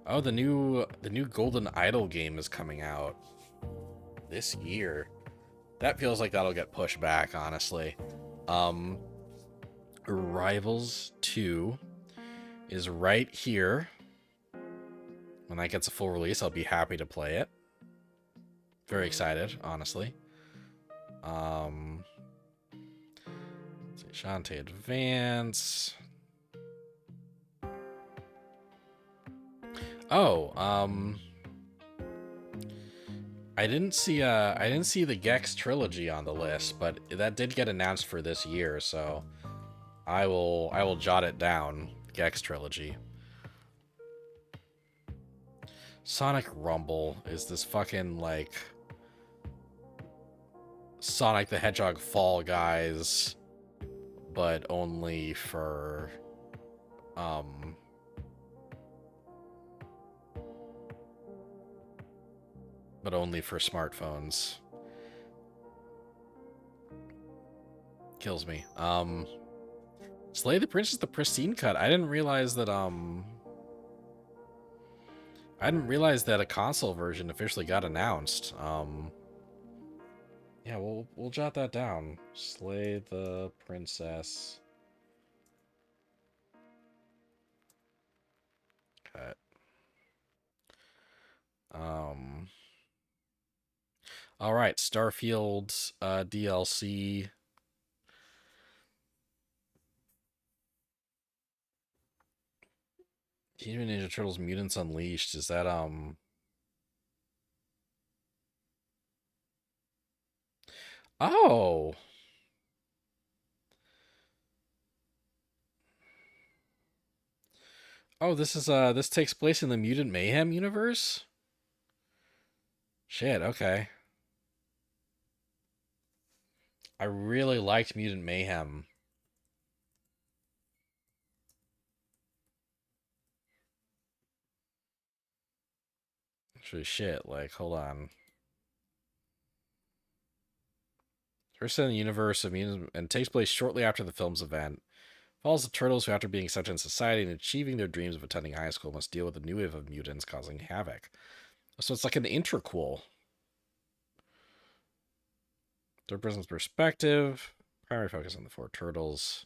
Oh, the new Golden Idol game is coming out this year. That feels like that'll get pushed back, honestly. Rivals 2 is right here. When that gets a full release, I'll be happy to play it. Very excited, honestly. Shantae Advance. Oh, I didn't see the Gex trilogy on the list, but that did get announced for this year, so I will jot it down. Gex trilogy. Sonic Rumble is this fucking like Sonic the Hedgehog Fall Guys, but only for um but only for smartphones. Kills me. Slay the Princess the Pristine Cut. I didn't realize that a console version officially got announced. Yeah, we'll jot that down. Slay the Princess Cut. Um all right, Starfield DLC. Teenage Mutant Ninja Turtles Mutants Unleashed. Is that Oh. Oh, this takes place in the Mutant Mayhem universe? Shit, okay. I really liked Mutant Mayhem. Actually, shit, like, hold on. First in the universe of mutants and takes place shortly after the film's event. Follows the turtles who, after being accepted in society and achieving their dreams of attending high school, must deal with a new wave of mutants causing havoc. So it's like an interquel. Third person's perspective. Primary focus on the four turtles.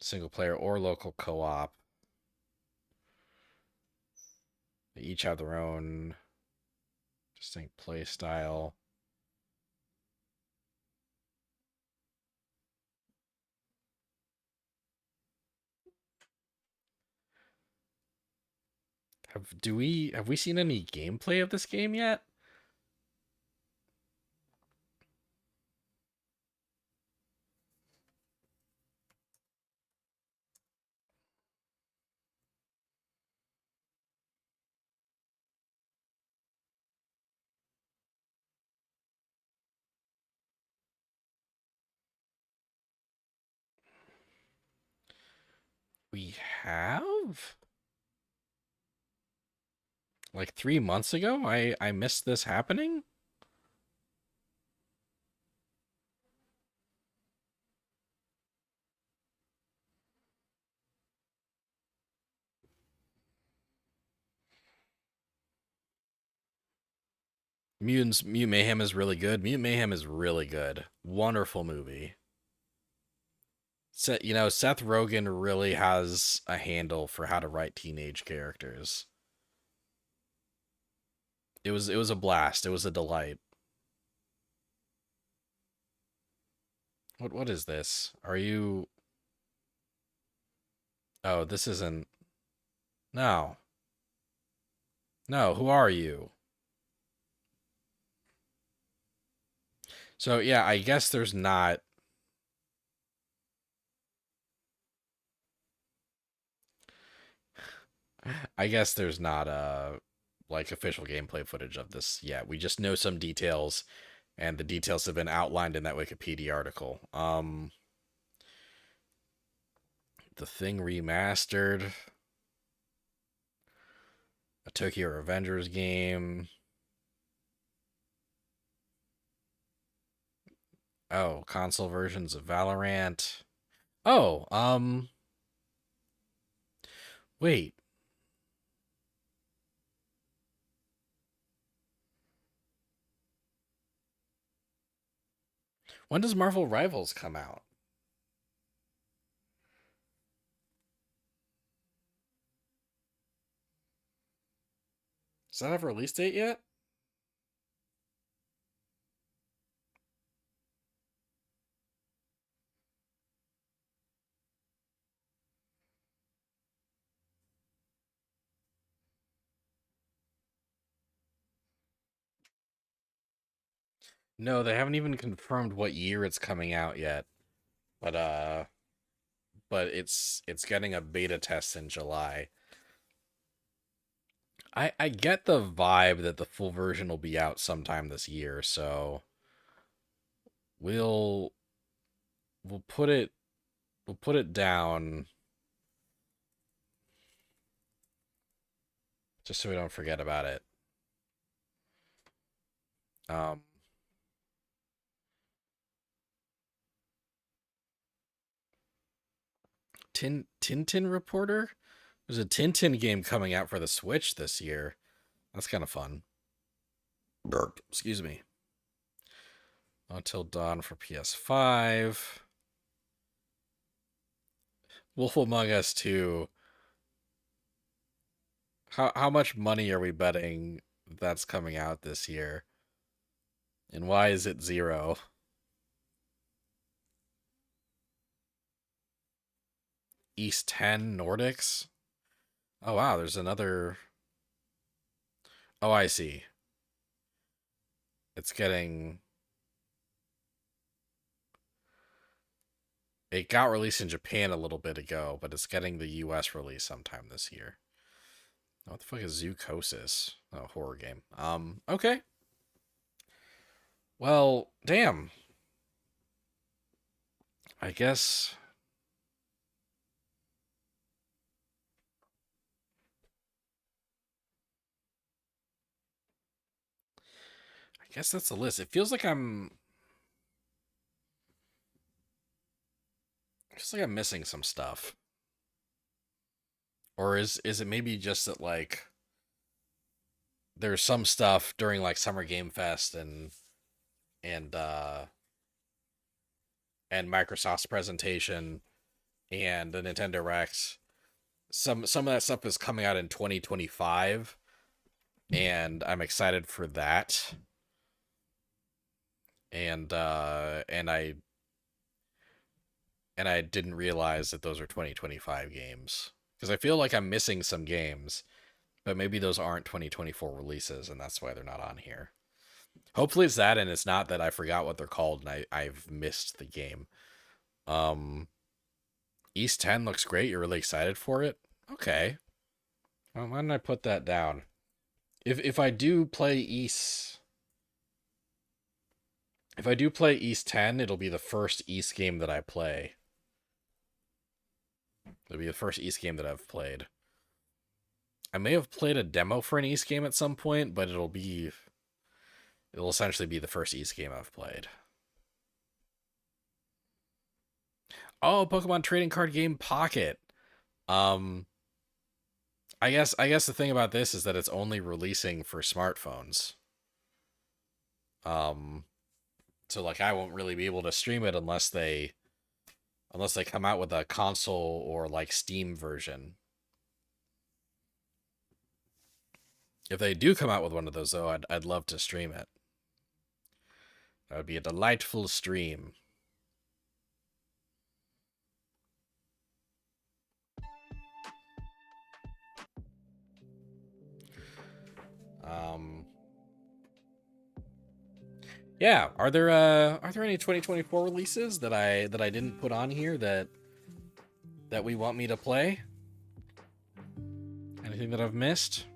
Single player or local co-op. They each have their own distinct play style. Have we seen any gameplay of this game yet? We have? Like 3 months ago? I missed this happening? Mutant Mayhem is really good. Mutant Mayhem is really good. Wonderful movie. Seth Rogen really has a handle for how to write teenage characters. It was a blast. It was a delight. What is this? Are you Oh, this isn't. No. No, who are you? So yeah, I guess there's not I guess there's not like official gameplay footage of this yet. We just know some details, and the details have been outlined in that Wikipedia article. The Thing remastered, a Tokyo Revengers game. Oh, console versions of Valorant. Oh, wait. When does Marvel Rivals come out? Does that have a release date yet? No, they haven't even confirmed what year it's coming out yet. But it's getting a beta test in July. I get the vibe that the full version will be out sometime this year, so we'll we'll put it we'll put it down just so we don't forget about it. Um Tintin Reporter? There's a Tintin game coming out for the Switch this year. That's kind of fun. Burp. Excuse me. Until Dawn for PS5. Wolf Among Us 2. How much money are we betting that's coming out this year? And why is it 0? East 10 Nordics? Oh wow, there's another. Oh, I see. It's getting. It got released in Japan a little bit ago, but it's getting the US release sometime this year. What the fuck is Zoocosis? Oh, horror game. Okay. Well, damn. I guess. I guess that's the list. It feels like I'm. Feels like I'm missing some stuff. Or is it maybe just that like there's some stuff during like Summer Game Fest and uh and Microsoft's presentation and the Nintendo Rex. Some of that stuff is coming out in 2025 and I'm excited for that. And I didn't realize that those are 2025 games because I feel like I'm missing some games, but maybe those aren't 2024 releases and that's why they're not on here. Hopefully it's that and it's not that I forgot what they're called and I've missed the game. Um East 10 looks great. You're really excited for it? Okay. Well, why didn't I put that down? If I do play East if I do play East 10, it'll be the first East game that I play. It'll be the first East game that I've played. I may have played a demo for an East game at some point, but it'll essentially be the first East game I've played. Oh, Pokemon trading card game Pocket. Um I guess the thing about this is that it's only releasing for smartphones. Um so like I won't really be able to stream it unless they come out with a console or like Steam version. If they do come out with one of those though, I'd love to stream it. That would be a delightful stream. Um yeah, are there any 2024 releases that I didn't put on here that we want me to play? Anything that I've missed?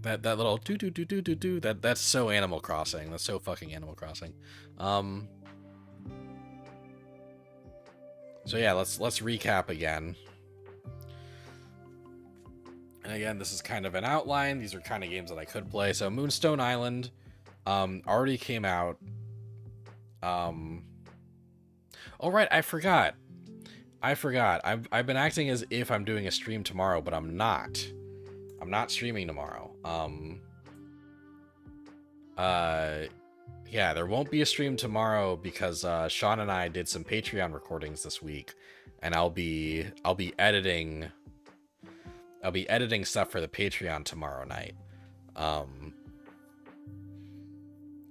That little do that's so Animal Crossing. That's so fucking Animal Crossing. Um so yeah, let's recap again. And again, this is kind of an outline. These are kind of games that I could play. So Moonstone Island already came out. Oh right, I forgot. I've been acting as if I'm doing a stream tomorrow, but I'm not. I'm not streaming tomorrow. Uh yeah, there won't be a stream tomorrow because Sean and I did some Patreon recordings this week, and I'll be editing stuff for the Patreon tomorrow night.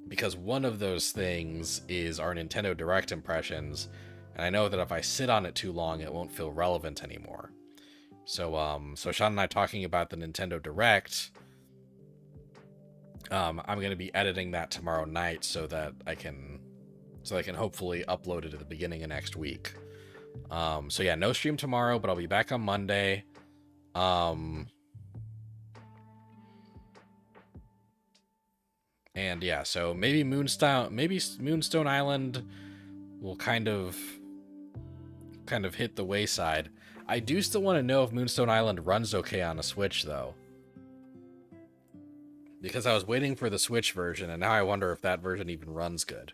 Because one of those things is our Nintendo Direct impressions, and I know that if I sit on it too long, it won't feel relevant anymore. So Sean and I talking about the Nintendo Direct. I'm gonna be editing that tomorrow night so that I can hopefully upload it at the beginning of next week. So yeah, no stream tomorrow, but I'll be back on Monday. And yeah, so maybe Moonstone Island will kind of hit the wayside. I do still want to know if Moonstone Island runs okay on a Switch though, because I was waiting for the Switch version, and now I wonder if that version even runs good.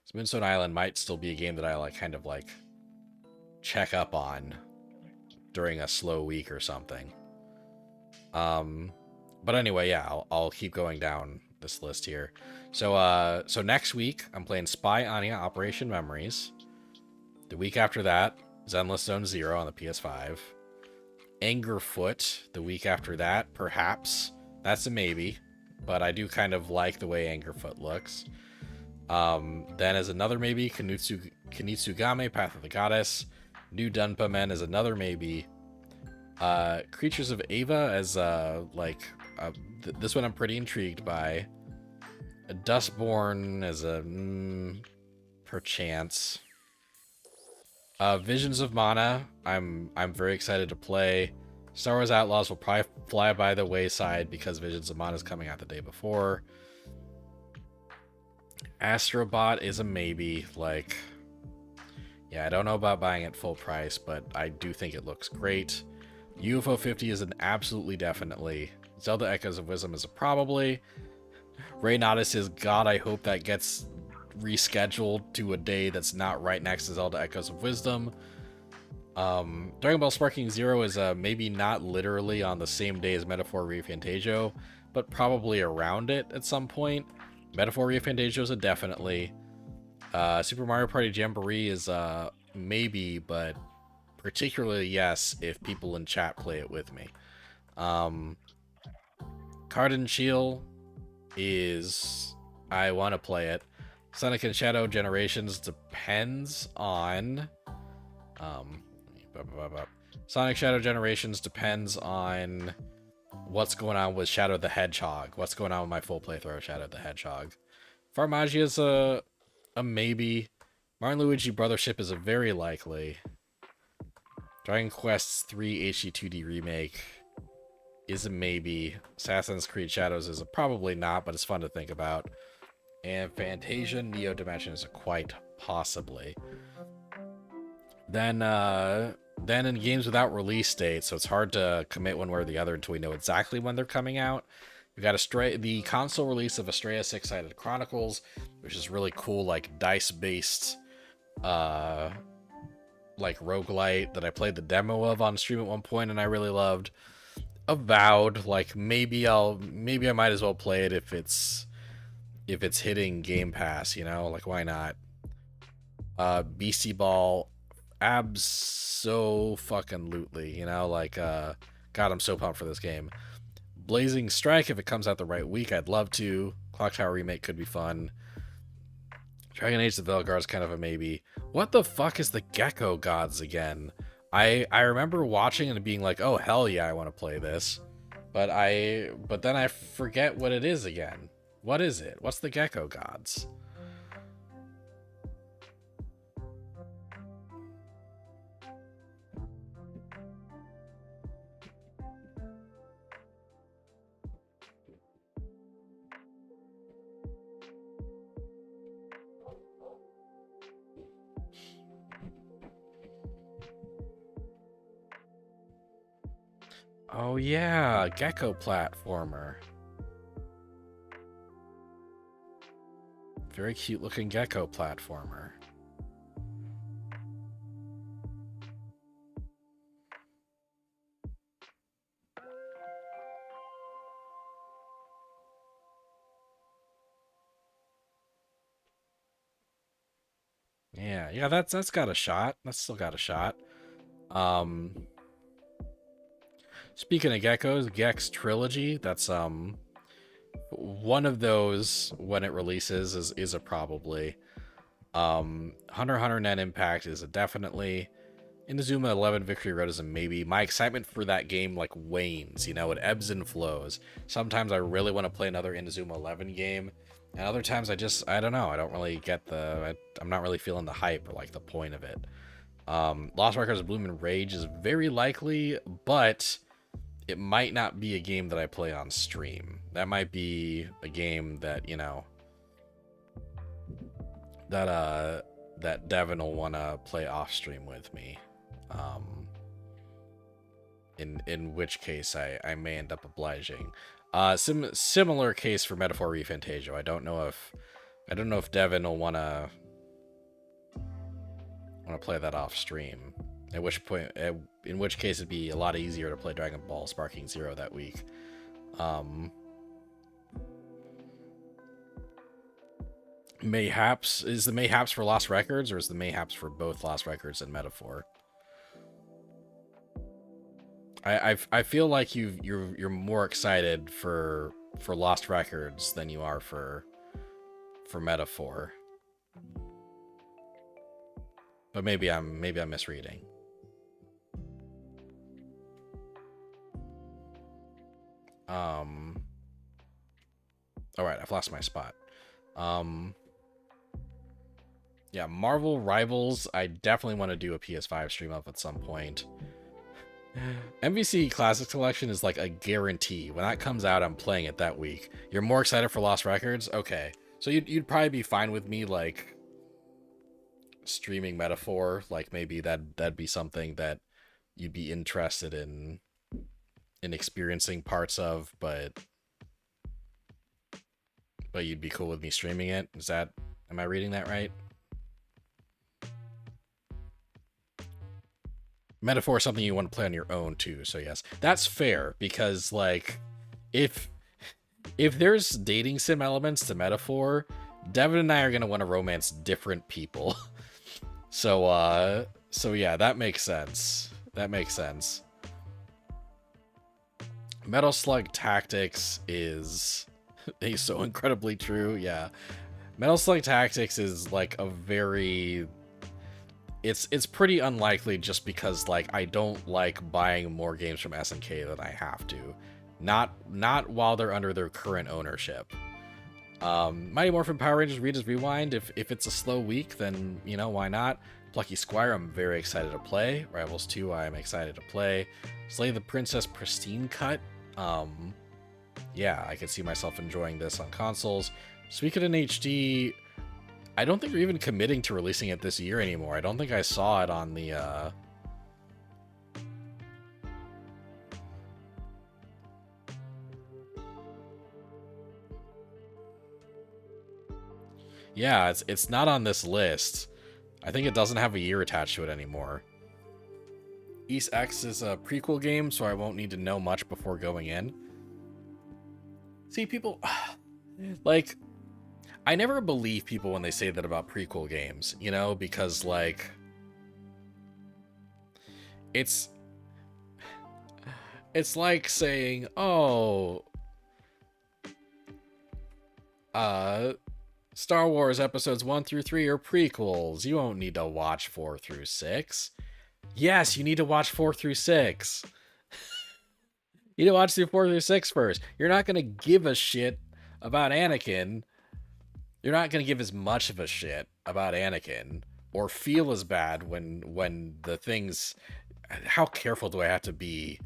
So Moonstone Island might still be a game that I kind of check up on during a slow week or something. But anyway, yeah, I'll keep going down this list here. So next week I'm playing Spy Anya Operation Memories. The week after that, Zenless Zone Zero on the PS5. Angerfoot the week after that, perhaps. That's a maybe, but I do kind of like the way Angerfoot looks. Then as another maybe, Kunitsugame Path of the Goddess. New Dunpa-Men is another maybe. Creatures of Ava as this one I'm pretty intrigued by. Dustborn as a perchance. Visions of Mana, I'm very excited to play. Star Wars Outlaws will probably fly by the wayside because Visions of Mana is coming out the day before. Astrobot is a maybe. Yeah, I don't know about buying it full price, but I do think it looks great. UFO 50 is an absolutely definitely. Zelda Echoes of Wisdom is a probably. Raynaudis is God, I hope that gets rescheduled to a day that's not right next to Zelda Echoes of Wisdom. Dragon Ball Sparking Zero is maybe not literally on the same day as Metaphor ReFantagio, but probably around it at some point. Metaphor ReFantagio is a definitely. Super Mario Party Jamboree is maybe, but particularly yes if people in chat play it with me. Card Shield is I want to play it. Sonic and Shadow Generations depends on Sonic Shadow Generations depends on what's going on with Shadow the Hedgehog. What's going on with my full playthrough of Shadow the Hedgehog. Farmagia is a maybe. Mario & Luigi Brothership is a very likely. Dragon Quest 3 HD 2D Remake is a maybe. Assassin's Creed Shadows is a probably not, but it's fun to think about. And Fantasia Neo Dimension is a quite possibly. Then in games without release date, so it's hard to commit one way or the other until we know exactly when they're coming out. We've got the console release of Astrea Six-Sided Chronicles, which is really cool, dice-based roguelite that I played the demo of on stream at one point and I really loved. Avowed, maybe I might as well play it if it's hitting Game Pass, why not? BC Ball, abso-fucking-lutely, God, I'm so pumped for this game. Blazing Strike, if it comes out the right week, I'd love to. Clock Tower Remake could be fun. Dragon Age the Veilguard is kind of a maybe. What the fuck is the Gecko Gods again? I remember watching and being like, oh hell yeah, I want to play this. But then I forget what it is again. What is it? What's the Gecko Gods? Oh yeah, Gecko platformer. Very cute looking Gecko platformer. Yeah, that's got a shot. That's still got a shot. Speaking of geckos, Gex Trilogy, that's one of those when it releases is a probably. Hunter x Hunter Net Impact is a definitely. Inazuma 11 Victory Road is a maybe. My excitement for that game like wanes, you know, it ebbs and flows. Sometimes I really want to play another Inazuma 11 game, and other times I don't know, I don't really get I'm not really feeling the hype or like the point of it. Lost Records of Bloom and Rage is very likely, but it might not be a game that I play on stream. That might be a game that, you know, that Devin will want to play off stream with me. In which case I may end up obliging. Similar case for Metaphor ReFantagio. I don't know if Devin will wanna play that off stream. In which case it'd be a lot easier to play Dragon Ball Sparking Zero that week. Mayhaps is the Mayhaps for Lost Records, or is the Mayhaps for both Lost Records and Metaphor? I feel like you're more excited for Lost Records than you are for Metaphor. But maybe I'm misreading. All right, I've lost my spot. Yeah, Marvel Rivals. I definitely want to do a PS5 stream up at some point. MVC Classics Collection is like a guarantee. When that comes out, I'm playing it that week. You're more excited for Lost Records? Okay. So you'd probably be fine with me like streaming Metaphor. Like maybe that'd be something that you'd be interested in experiencing parts of, but you'd be cool with me streaming it. Am I reading that right? Metaphor is something you want to play on your own too, so yes, that's fair, because like if there's dating sim elements to Metaphor, Devin and I are gonna want to romance different people. So yeah, that makes sense. Metal Slug Tactics is so incredibly true. Yeah, Metal Slug Tactics is like a very it's pretty unlikely, just because like I don't like buying more games from SNK than I have to. Not while they're under their current ownership. Mighty Morphin Power Rangers Reader's Rewind, if it's a slow week, then you know, why not? Plucky Squire, I'm very excited to play. Rivals 2, I'm excited to play. Slay the Princess Pristine Cut. Yeah, I could see myself enjoying this on consoles. Suikoden HD, I don't think we're even committing to releasing it this year anymore. I don't think I saw it on the Yeah, it's not on this list. I think it doesn't have a year attached to it anymore. East X is a prequel game, so I won't need to know much before going in. See, people like I never believe people when they say that about prequel games, you know, because like it's like saying, "Oh, Star Wars episodes 1 through 3 are prequels. You won't need to watch 4 through 6." Yes, you need to watch 4 through 6. You need to watch through 4 through 6 first. You're not going to give a shit about Anakin. You're not going to give as much of a shit about Anakin or feel as bad when the things... How careful do I have to be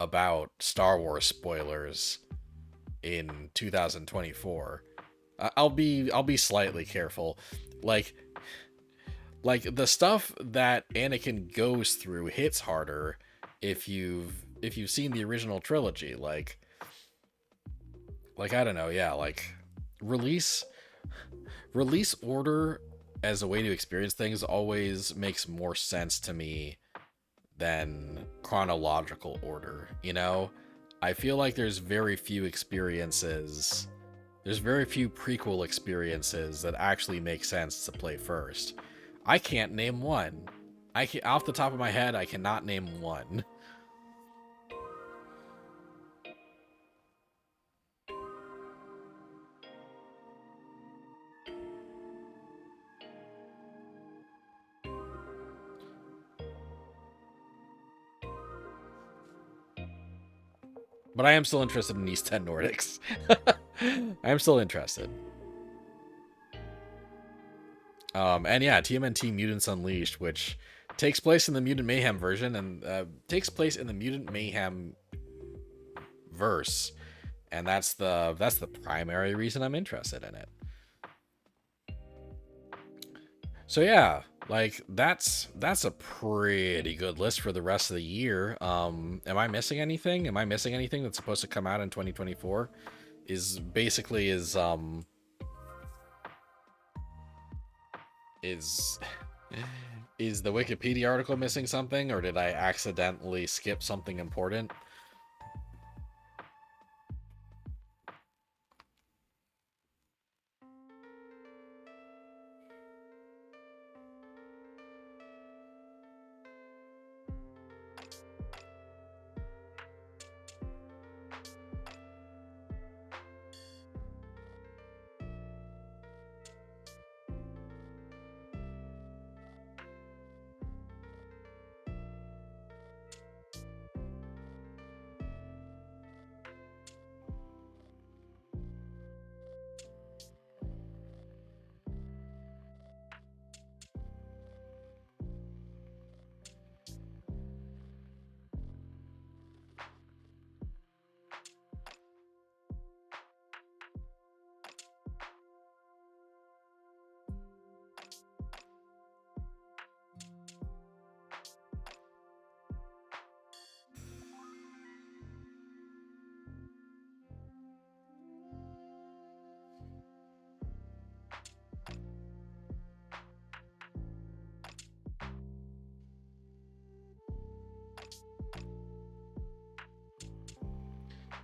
about Star Wars spoilers in 2024? I'll be slightly careful. Like the stuff that Anakin goes through hits harder if you've seen the original trilogy. Like I don't know, yeah, like release order as a way to experience things always makes more sense to me than chronological order, you know? I feel like there's very few prequel experiences that actually make sense to play first. I can't name one. Off the top of my head, I cannot name one. But I am still interested in East 10 Nordics. I am still interested. And yeah, TMNT Mutants Unleashed, which takes place in the Mutant Mayhem version and takes place in the Mutant Mayhem verse, and that's the primary reason I'm interested in it. So yeah, like that's a pretty good list for the rest of the year. Am I missing anything? Am I missing anything that's supposed to come out in 2024? Is basically is is the Wikipedia article missing something, or did I accidentally skip something important?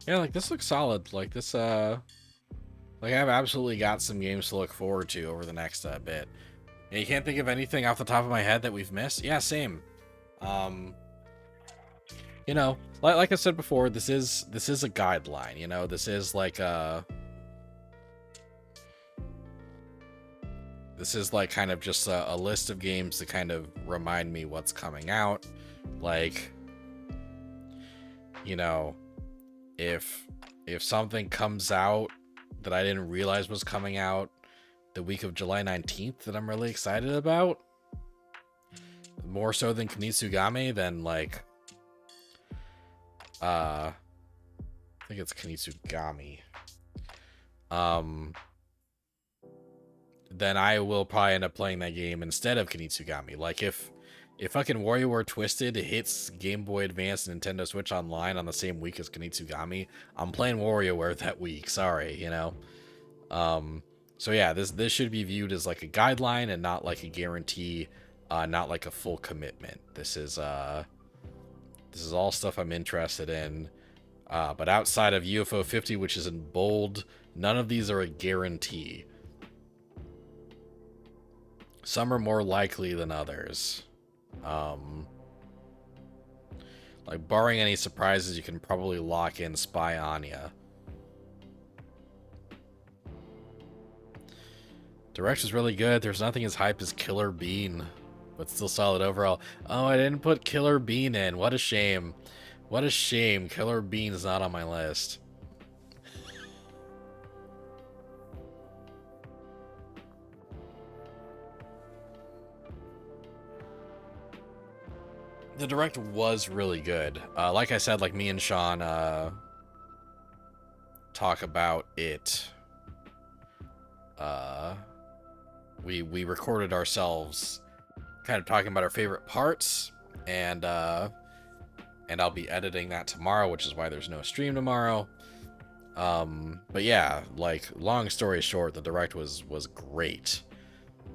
Yeah, like this looks solid. Like this, like I've absolutely got some games to look forward to over the next bit. Yeah, you can't think of anything off the top of my head that we've missed. Yeah, same. Um, you know, like I said before, this is a guideline. You know, this is like this is like kind of just a list of games to kind of remind me what's coming out. Like, you know, if something comes out that I didn't realize was coming out the week of July 19th that I'm really excited about, more so than Kunitsugami, then like I think it's Kunitsugami. Then I will probably end up playing that game instead of Kunitsugami. Like if fucking WarioWare Twisted hits Game Boy Advance and Nintendo Switch Online on the same week as Kunitsugami, I'm playing WarioWare that week. Sorry, you know. So yeah, this should be viewed as like a guideline and not like a guarantee, not like a full commitment. This is all stuff I'm interested in. But outside of UFO 50, which is in bold, none of these are a guarantee. Some are more likely than others. Like, barring any surprises, you can probably lock in Spy Anya. Direct is really good. There's nothing as hype as Killer Bean, but still solid overall. Oh, I didn't put Killer Bean in. What a shame. What a shame. Killer Bean is not on my list. The Direct was really good. Like I said, like me and Sean talk about it. We recorded ourselves kind of talking about our favorite parts, and I'll be editing that tomorrow, which is why there's no stream tomorrow. But yeah, like long story short, the Direct was great.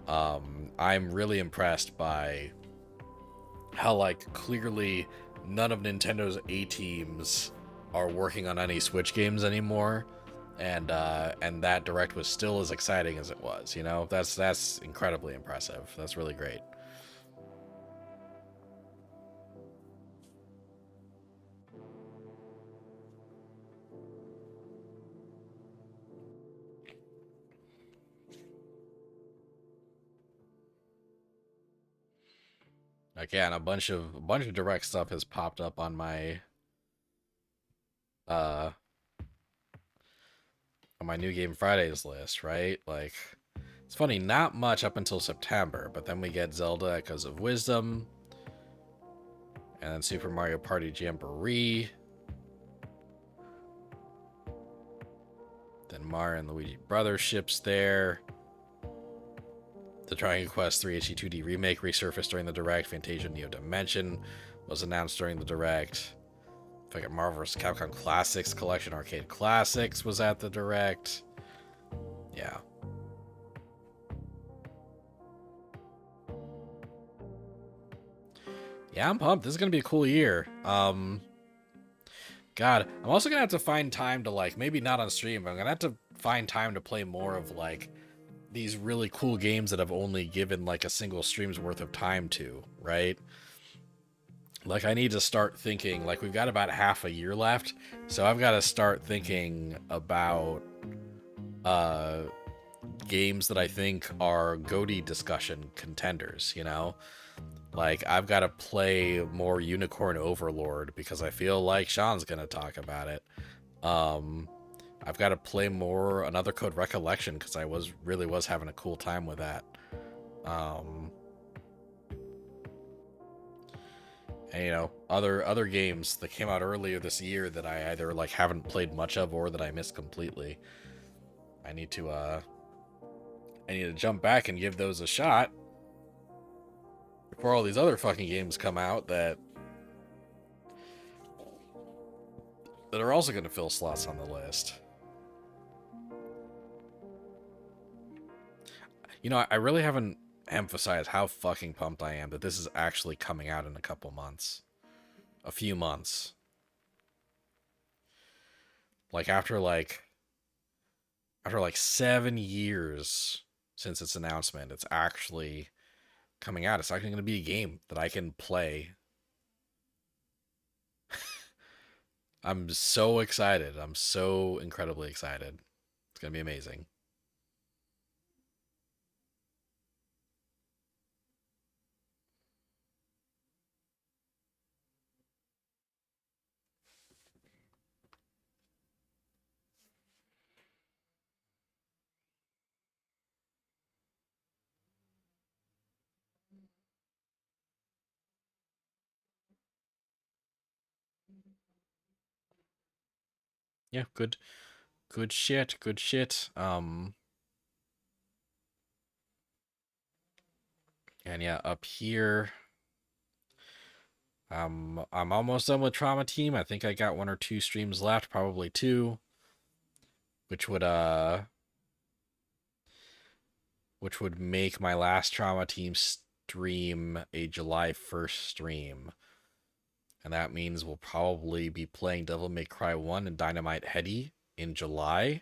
I'm really impressed by how like clearly none of Nintendo's A teams are working on any Switch games anymore, and that Direct was still as exciting as it was. You know, that's incredibly impressive. That's really great. Like yeah, and a bunch of Direct stuff has popped up on my uh on my New Game Fridays list, right? Like, it's funny, not much up until September, but then we get Zelda Echoes of Wisdom, and then Super Mario Party Jamboree, then Mario and Luigi Brothers ships there. The Dragon Quest 3 HD 2D remake resurfaced during the Direct. Fantasia Neo Dimension was announced during the Direct. Fucking Marvel vs. Capcom Classics Collection Arcade Classics was at the Direct. Yeah. Yeah, I'm pumped. This is gonna be a cool year. God, I'm also gonna have to find time to, like, maybe not on stream, but I'm gonna have to find time to play more of, like, these really cool games that I've only given like a single stream's worth of time to, right? Like, I need to start thinking, like, we've got about half a year left, so I've got to start thinking about uh games that I think are GOTY discussion contenders, you know? Like, I've got to play more Unicorn Overlord because I feel like Sean's gonna talk about it. Um, I've got to play more Another Code Recollection because I really was having a cool time with that. Um, and, you know, other games that came out earlier this year that I either like haven't played much of or that I missed completely. I need to jump back and give those a shot before all these other fucking games come out that are also going to fill slots on the list. You know, I really haven't emphasized how fucking pumped I am that this is actually coming out in a couple months. A few months. Like, after 7 years since its announcement, it's actually coming out. It's actually going to be a game that I can play. I'm so excited. I'm so incredibly excited. It's going to be amazing. Yeah, good shit, good shit. And yeah, up here, I'm almost done with Trauma Team. I think I got one or two streams left, probably two, which would make my last Trauma Team stream a July 1st stream. And that means we'll probably be playing Devil May Cry 1 and Dynamite Headdy in July.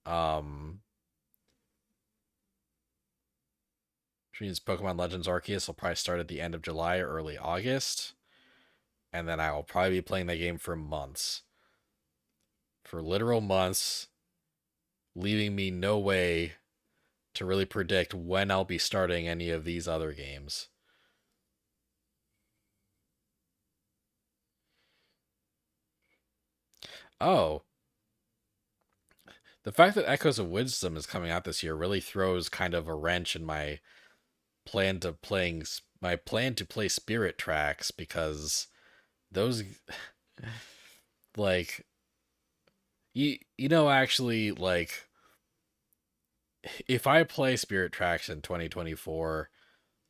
Um, which means Pokemon Legends Arceus will probably start at the end of July or early August. And then I will probably be playing that game for months. For literal months, leaving me no way to really predict when I'll be starting any of these other games. Oh, the fact that Echoes of Wisdom is coming out this year really throws kind of a wrench in my plan to play Spirit Tracks, because those, like, actually, like, if I play Spirit Tracks in 2024,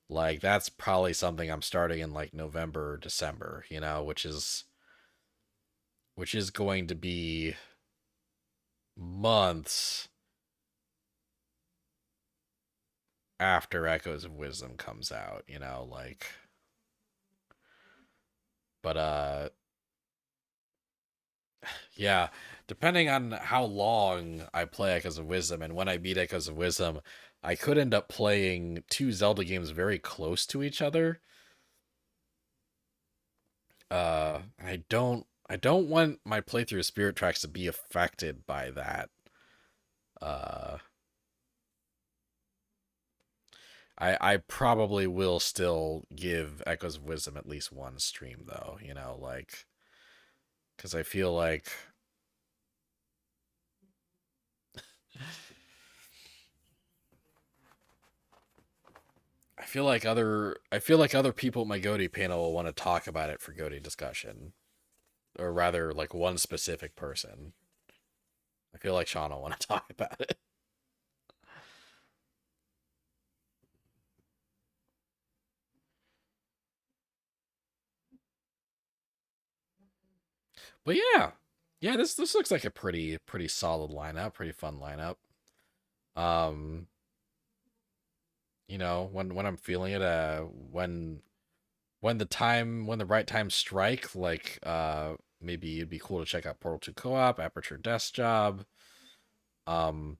like, that's probably something I'm starting in like November or December, which is going to be months after Echoes of Wisdom comes out, like, but yeah, depending on how long I play Echoes of Wisdom and when I beat Echoes of Wisdom, I could end up playing two Zelda games very close to each other. I don't want my playthrough of Spirit Tracks to be affected by that. Uh, I probably will still give Echoes of Wisdom at least one stream though, like, because I feel like other people at my GOTY panel will want to talk about it for GOTY discussion, or rather, like one specific person. I feel like Sean will want to talk about it. But yeah, yeah, this looks like a pretty solid lineup, pretty fun lineup. Um, when I'm feeling it, when the right time strike, like maybe it'd be cool to check out Portal 2 Co-op, Aperture Desk Job. Um,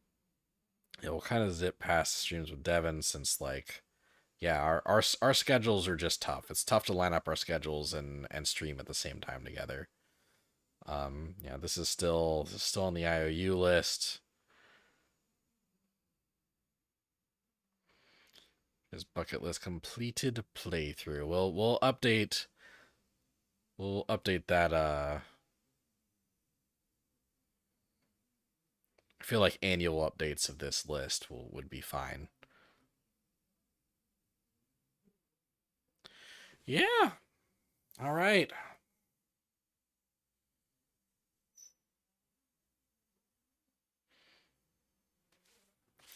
we'll kind of zip past streams with Devin since like yeah, our schedules are just tough. It's tough to line up our schedules and stream at the same time together. Yeah, this is still on the IOU list. His bucket list completed playthrough. We'll update that I feel like annual updates of this list would be fine. Yeah. All right.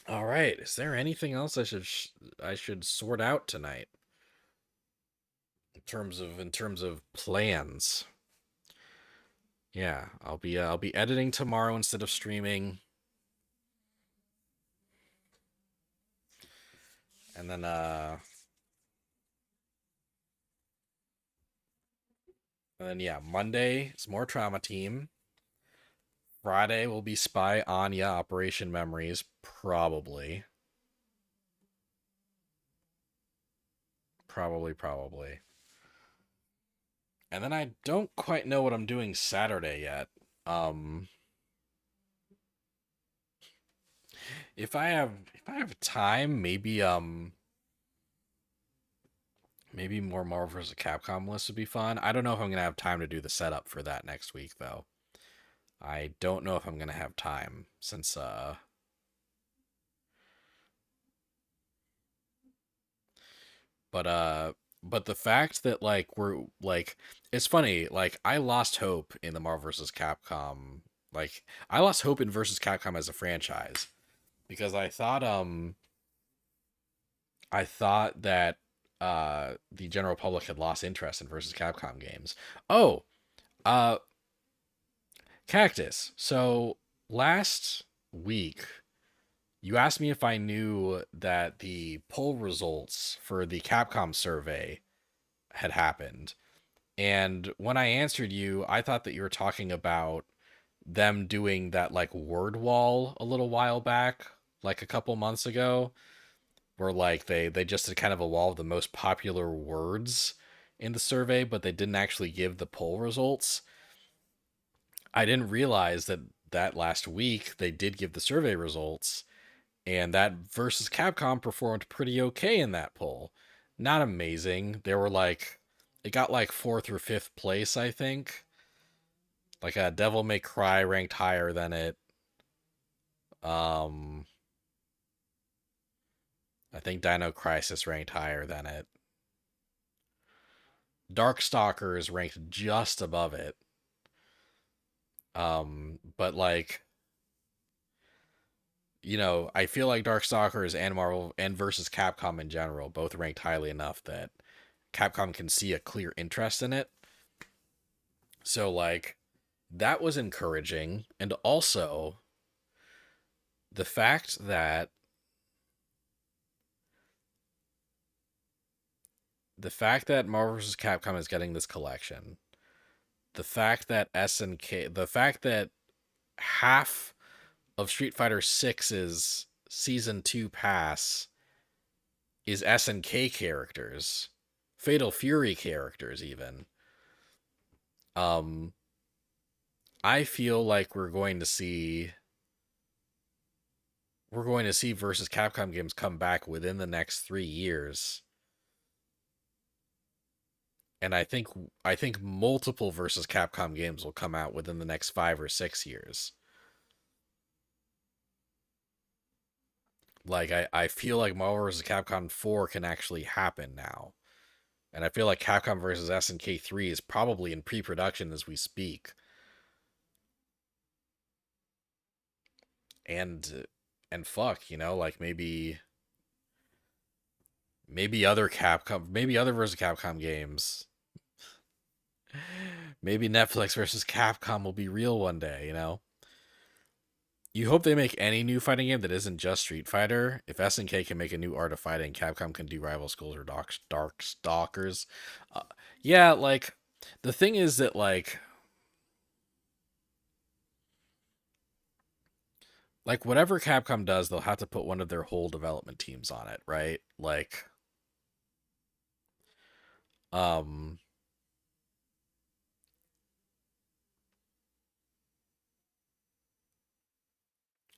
All right. Is there anything else I should sort out tonight in terms of plans? Yeah, I'll be editing tomorrow instead of streaming. And then yeah, Monday is more Trauma Team. Friday will be Spy Anya Operation Memories, probably. Probably. And then I don't quite know what I'm doing Saturday yet. Um if I have time, maybe more Marvel vs. Capcom list would be fun. I don't know if I'm gonna have time to do the setup for that next week though. I don't know if I'm gonna have time since but but the fact that like we're like it's funny, like I lost hope in the Marvel vs. Capcom. Like I lost hope in versus Capcom as a franchise because I thought that the general public had lost interest in versus Capcom games. Oh, uh Cactus. So last week you asked me if I knew that the poll results for the Capcom survey had happened. And when I answered you, I thought that you were talking about them doing that like word wall a little while back, like a couple months ago, where like they just had kind of evolved the most popular words in the survey, but they didn't actually give the poll results. I didn't realize that last week they did give the survey results, and that versus Capcom performed pretty okay in that poll. Not amazing. They were like, it got like fourth or fifth place, I think. Like a Devil May Cry ranked higher than it. Um, I think Dino Crisis ranked higher than it. Darkstalker is ranked just above it. But like, I feel like Darkstalkers and Marvel and versus Capcom in general both ranked highly enough that Capcom can see a clear interest in it. So like that was encouraging, and also the fact that Marvel vs. Capcom is getting this collection, the fact that SNK, the fact that half of Street Fighter Six's season 2 pass is SNK characters, Fatal Fury characters even. Um I feel like we're going to see versus Capcom games come back within the next 3 years And I think multiple versus Capcom games will come out within the next 5 or 6 years. Like I feel like Marvel vs. Capcom 4 can actually happen now. And I feel like Capcom versus SNK 3 is probably in pre-production as we speak. And and fuck, like maybe other Capcom, maybe other versus Capcom games. Maybe Netflix versus Capcom will be real one day. You hope they make any new fighting game that isn't just Street Fighter. If SNK can make a new Art of Fighting, Capcom can do Rival Schools or Dark Stalkers. Uh, yeah, like the thing is that like whatever Capcom does, they'll have to put one of their whole development teams on it, right? Um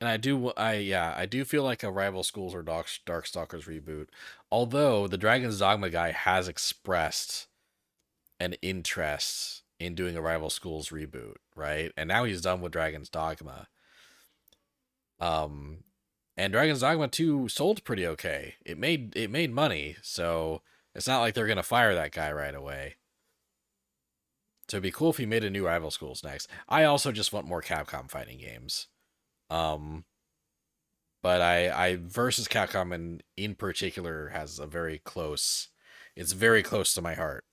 and I do feel like a Rival Schools or Darkstalkers reboot. Although the Dragon's Dogma guy has expressed an interest in doing a Rival Schools reboot, right? And now he's done with Dragon's Dogma. Um and Dragon's Dogma 2 sold pretty okay. It made money, so it's not like they're gonna fire that guy right away. So it'd be cool if he made a new Rival Schools next. I also just want more Capcom fighting games. Um, but I versus Capcom in particular has a very close. It's very close to my heart.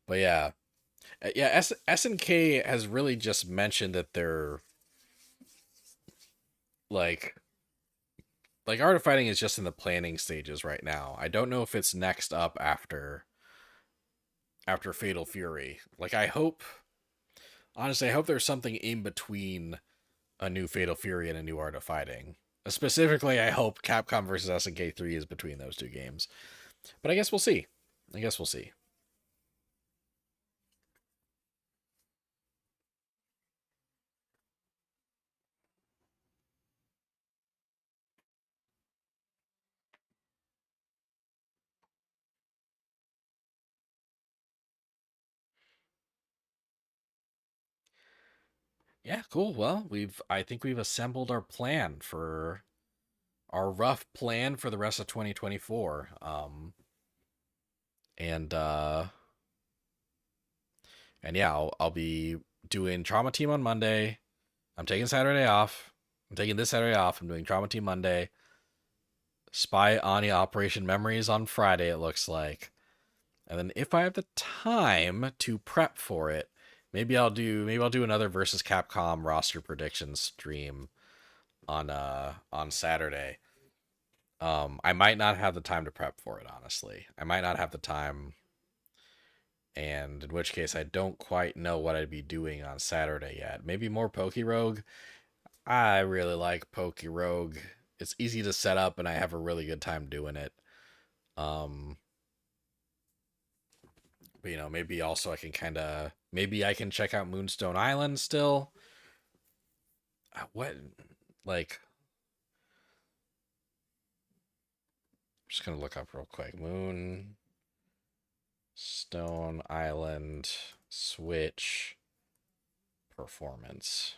But yeah, yeah. SNK has really just mentioned that they're like Art of Fighting is just in the planning stages right now. I don't know if it's next up after Fatal Fury. Like I hope honestly, I hope there's something in between a new Fatal Fury and a new Art of Fighting. Specifically, I hope Capcom versus SNK 3 is between those two games. But I guess we'll see. I guess we'll see. Yeah, cool. Well, I think we've assembled our plan for our rough plan for the rest of 2024. And and yeah, I'll be doing Trauma Team on Monday. I'm taking Saturday off. I'm taking this Saturday off. I'm doing Trauma Team Monday. Spy Anya Operation Memories on Friday, it looks like. And then if I have the time to prep for it, maybe I'll do another versus Capcom roster prediction stream on Saturday. I might not have the time to prep for it, honestly. I might not have the time, and in which case I don't quite know what I'd be doing on Saturday yet. Maybe more Poke Rogue. I really like Poke Rogue. It's easy to set up and I have a really good time doing it. Um but maybe also I can maybe I can check out Moonstone Island still. What like I'm just gonna look up real quick. Moonstone Island Switch performance.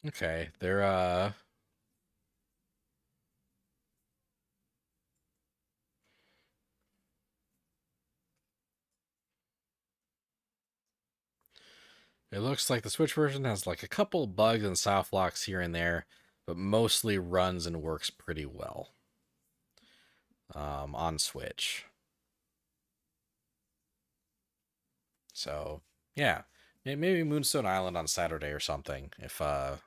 Okay, it looks like the Switch version has like a couple bugs and soft locks here and there, but mostly runs and works pretty well on Switch. So yeah, maybe Moonstone Island on Saturday or something. If I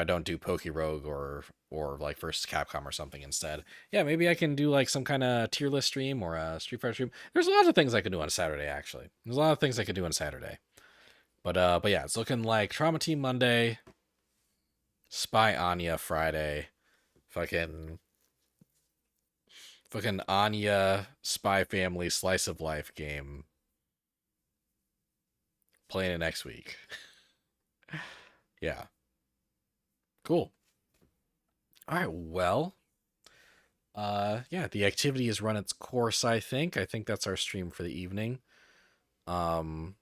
don't do Poke Rogue or like versus Capcom or something instead, yeah, maybe I can do like some kind of tier list stream or a Street Fighter stream. There's a lot of things I can do on Saturday actually. There's a lot of things I could do on Saturday. But yeah, it's looking like Trauma Team Monday, Spy Anya Friday, fucking Anya Spy Family Slice of Life game. Playing it next week. Yeah. Cool. All right, well, yeah, the activity has run its course, I think. I think that's our stream for the evening. Um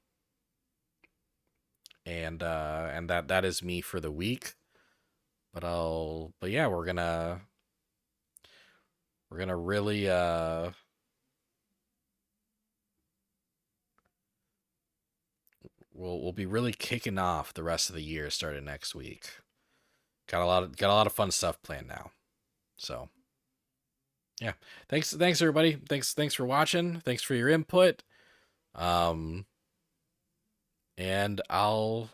and that is me for the week. But yeah, we're gonna really we'll be really kicking off the rest of the year starting next week. Got a lot of fun stuff planned now. So yeah. Thanks everybody. Thanks for watching. Thanks for your input. Um and I'll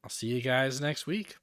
see you guys next week.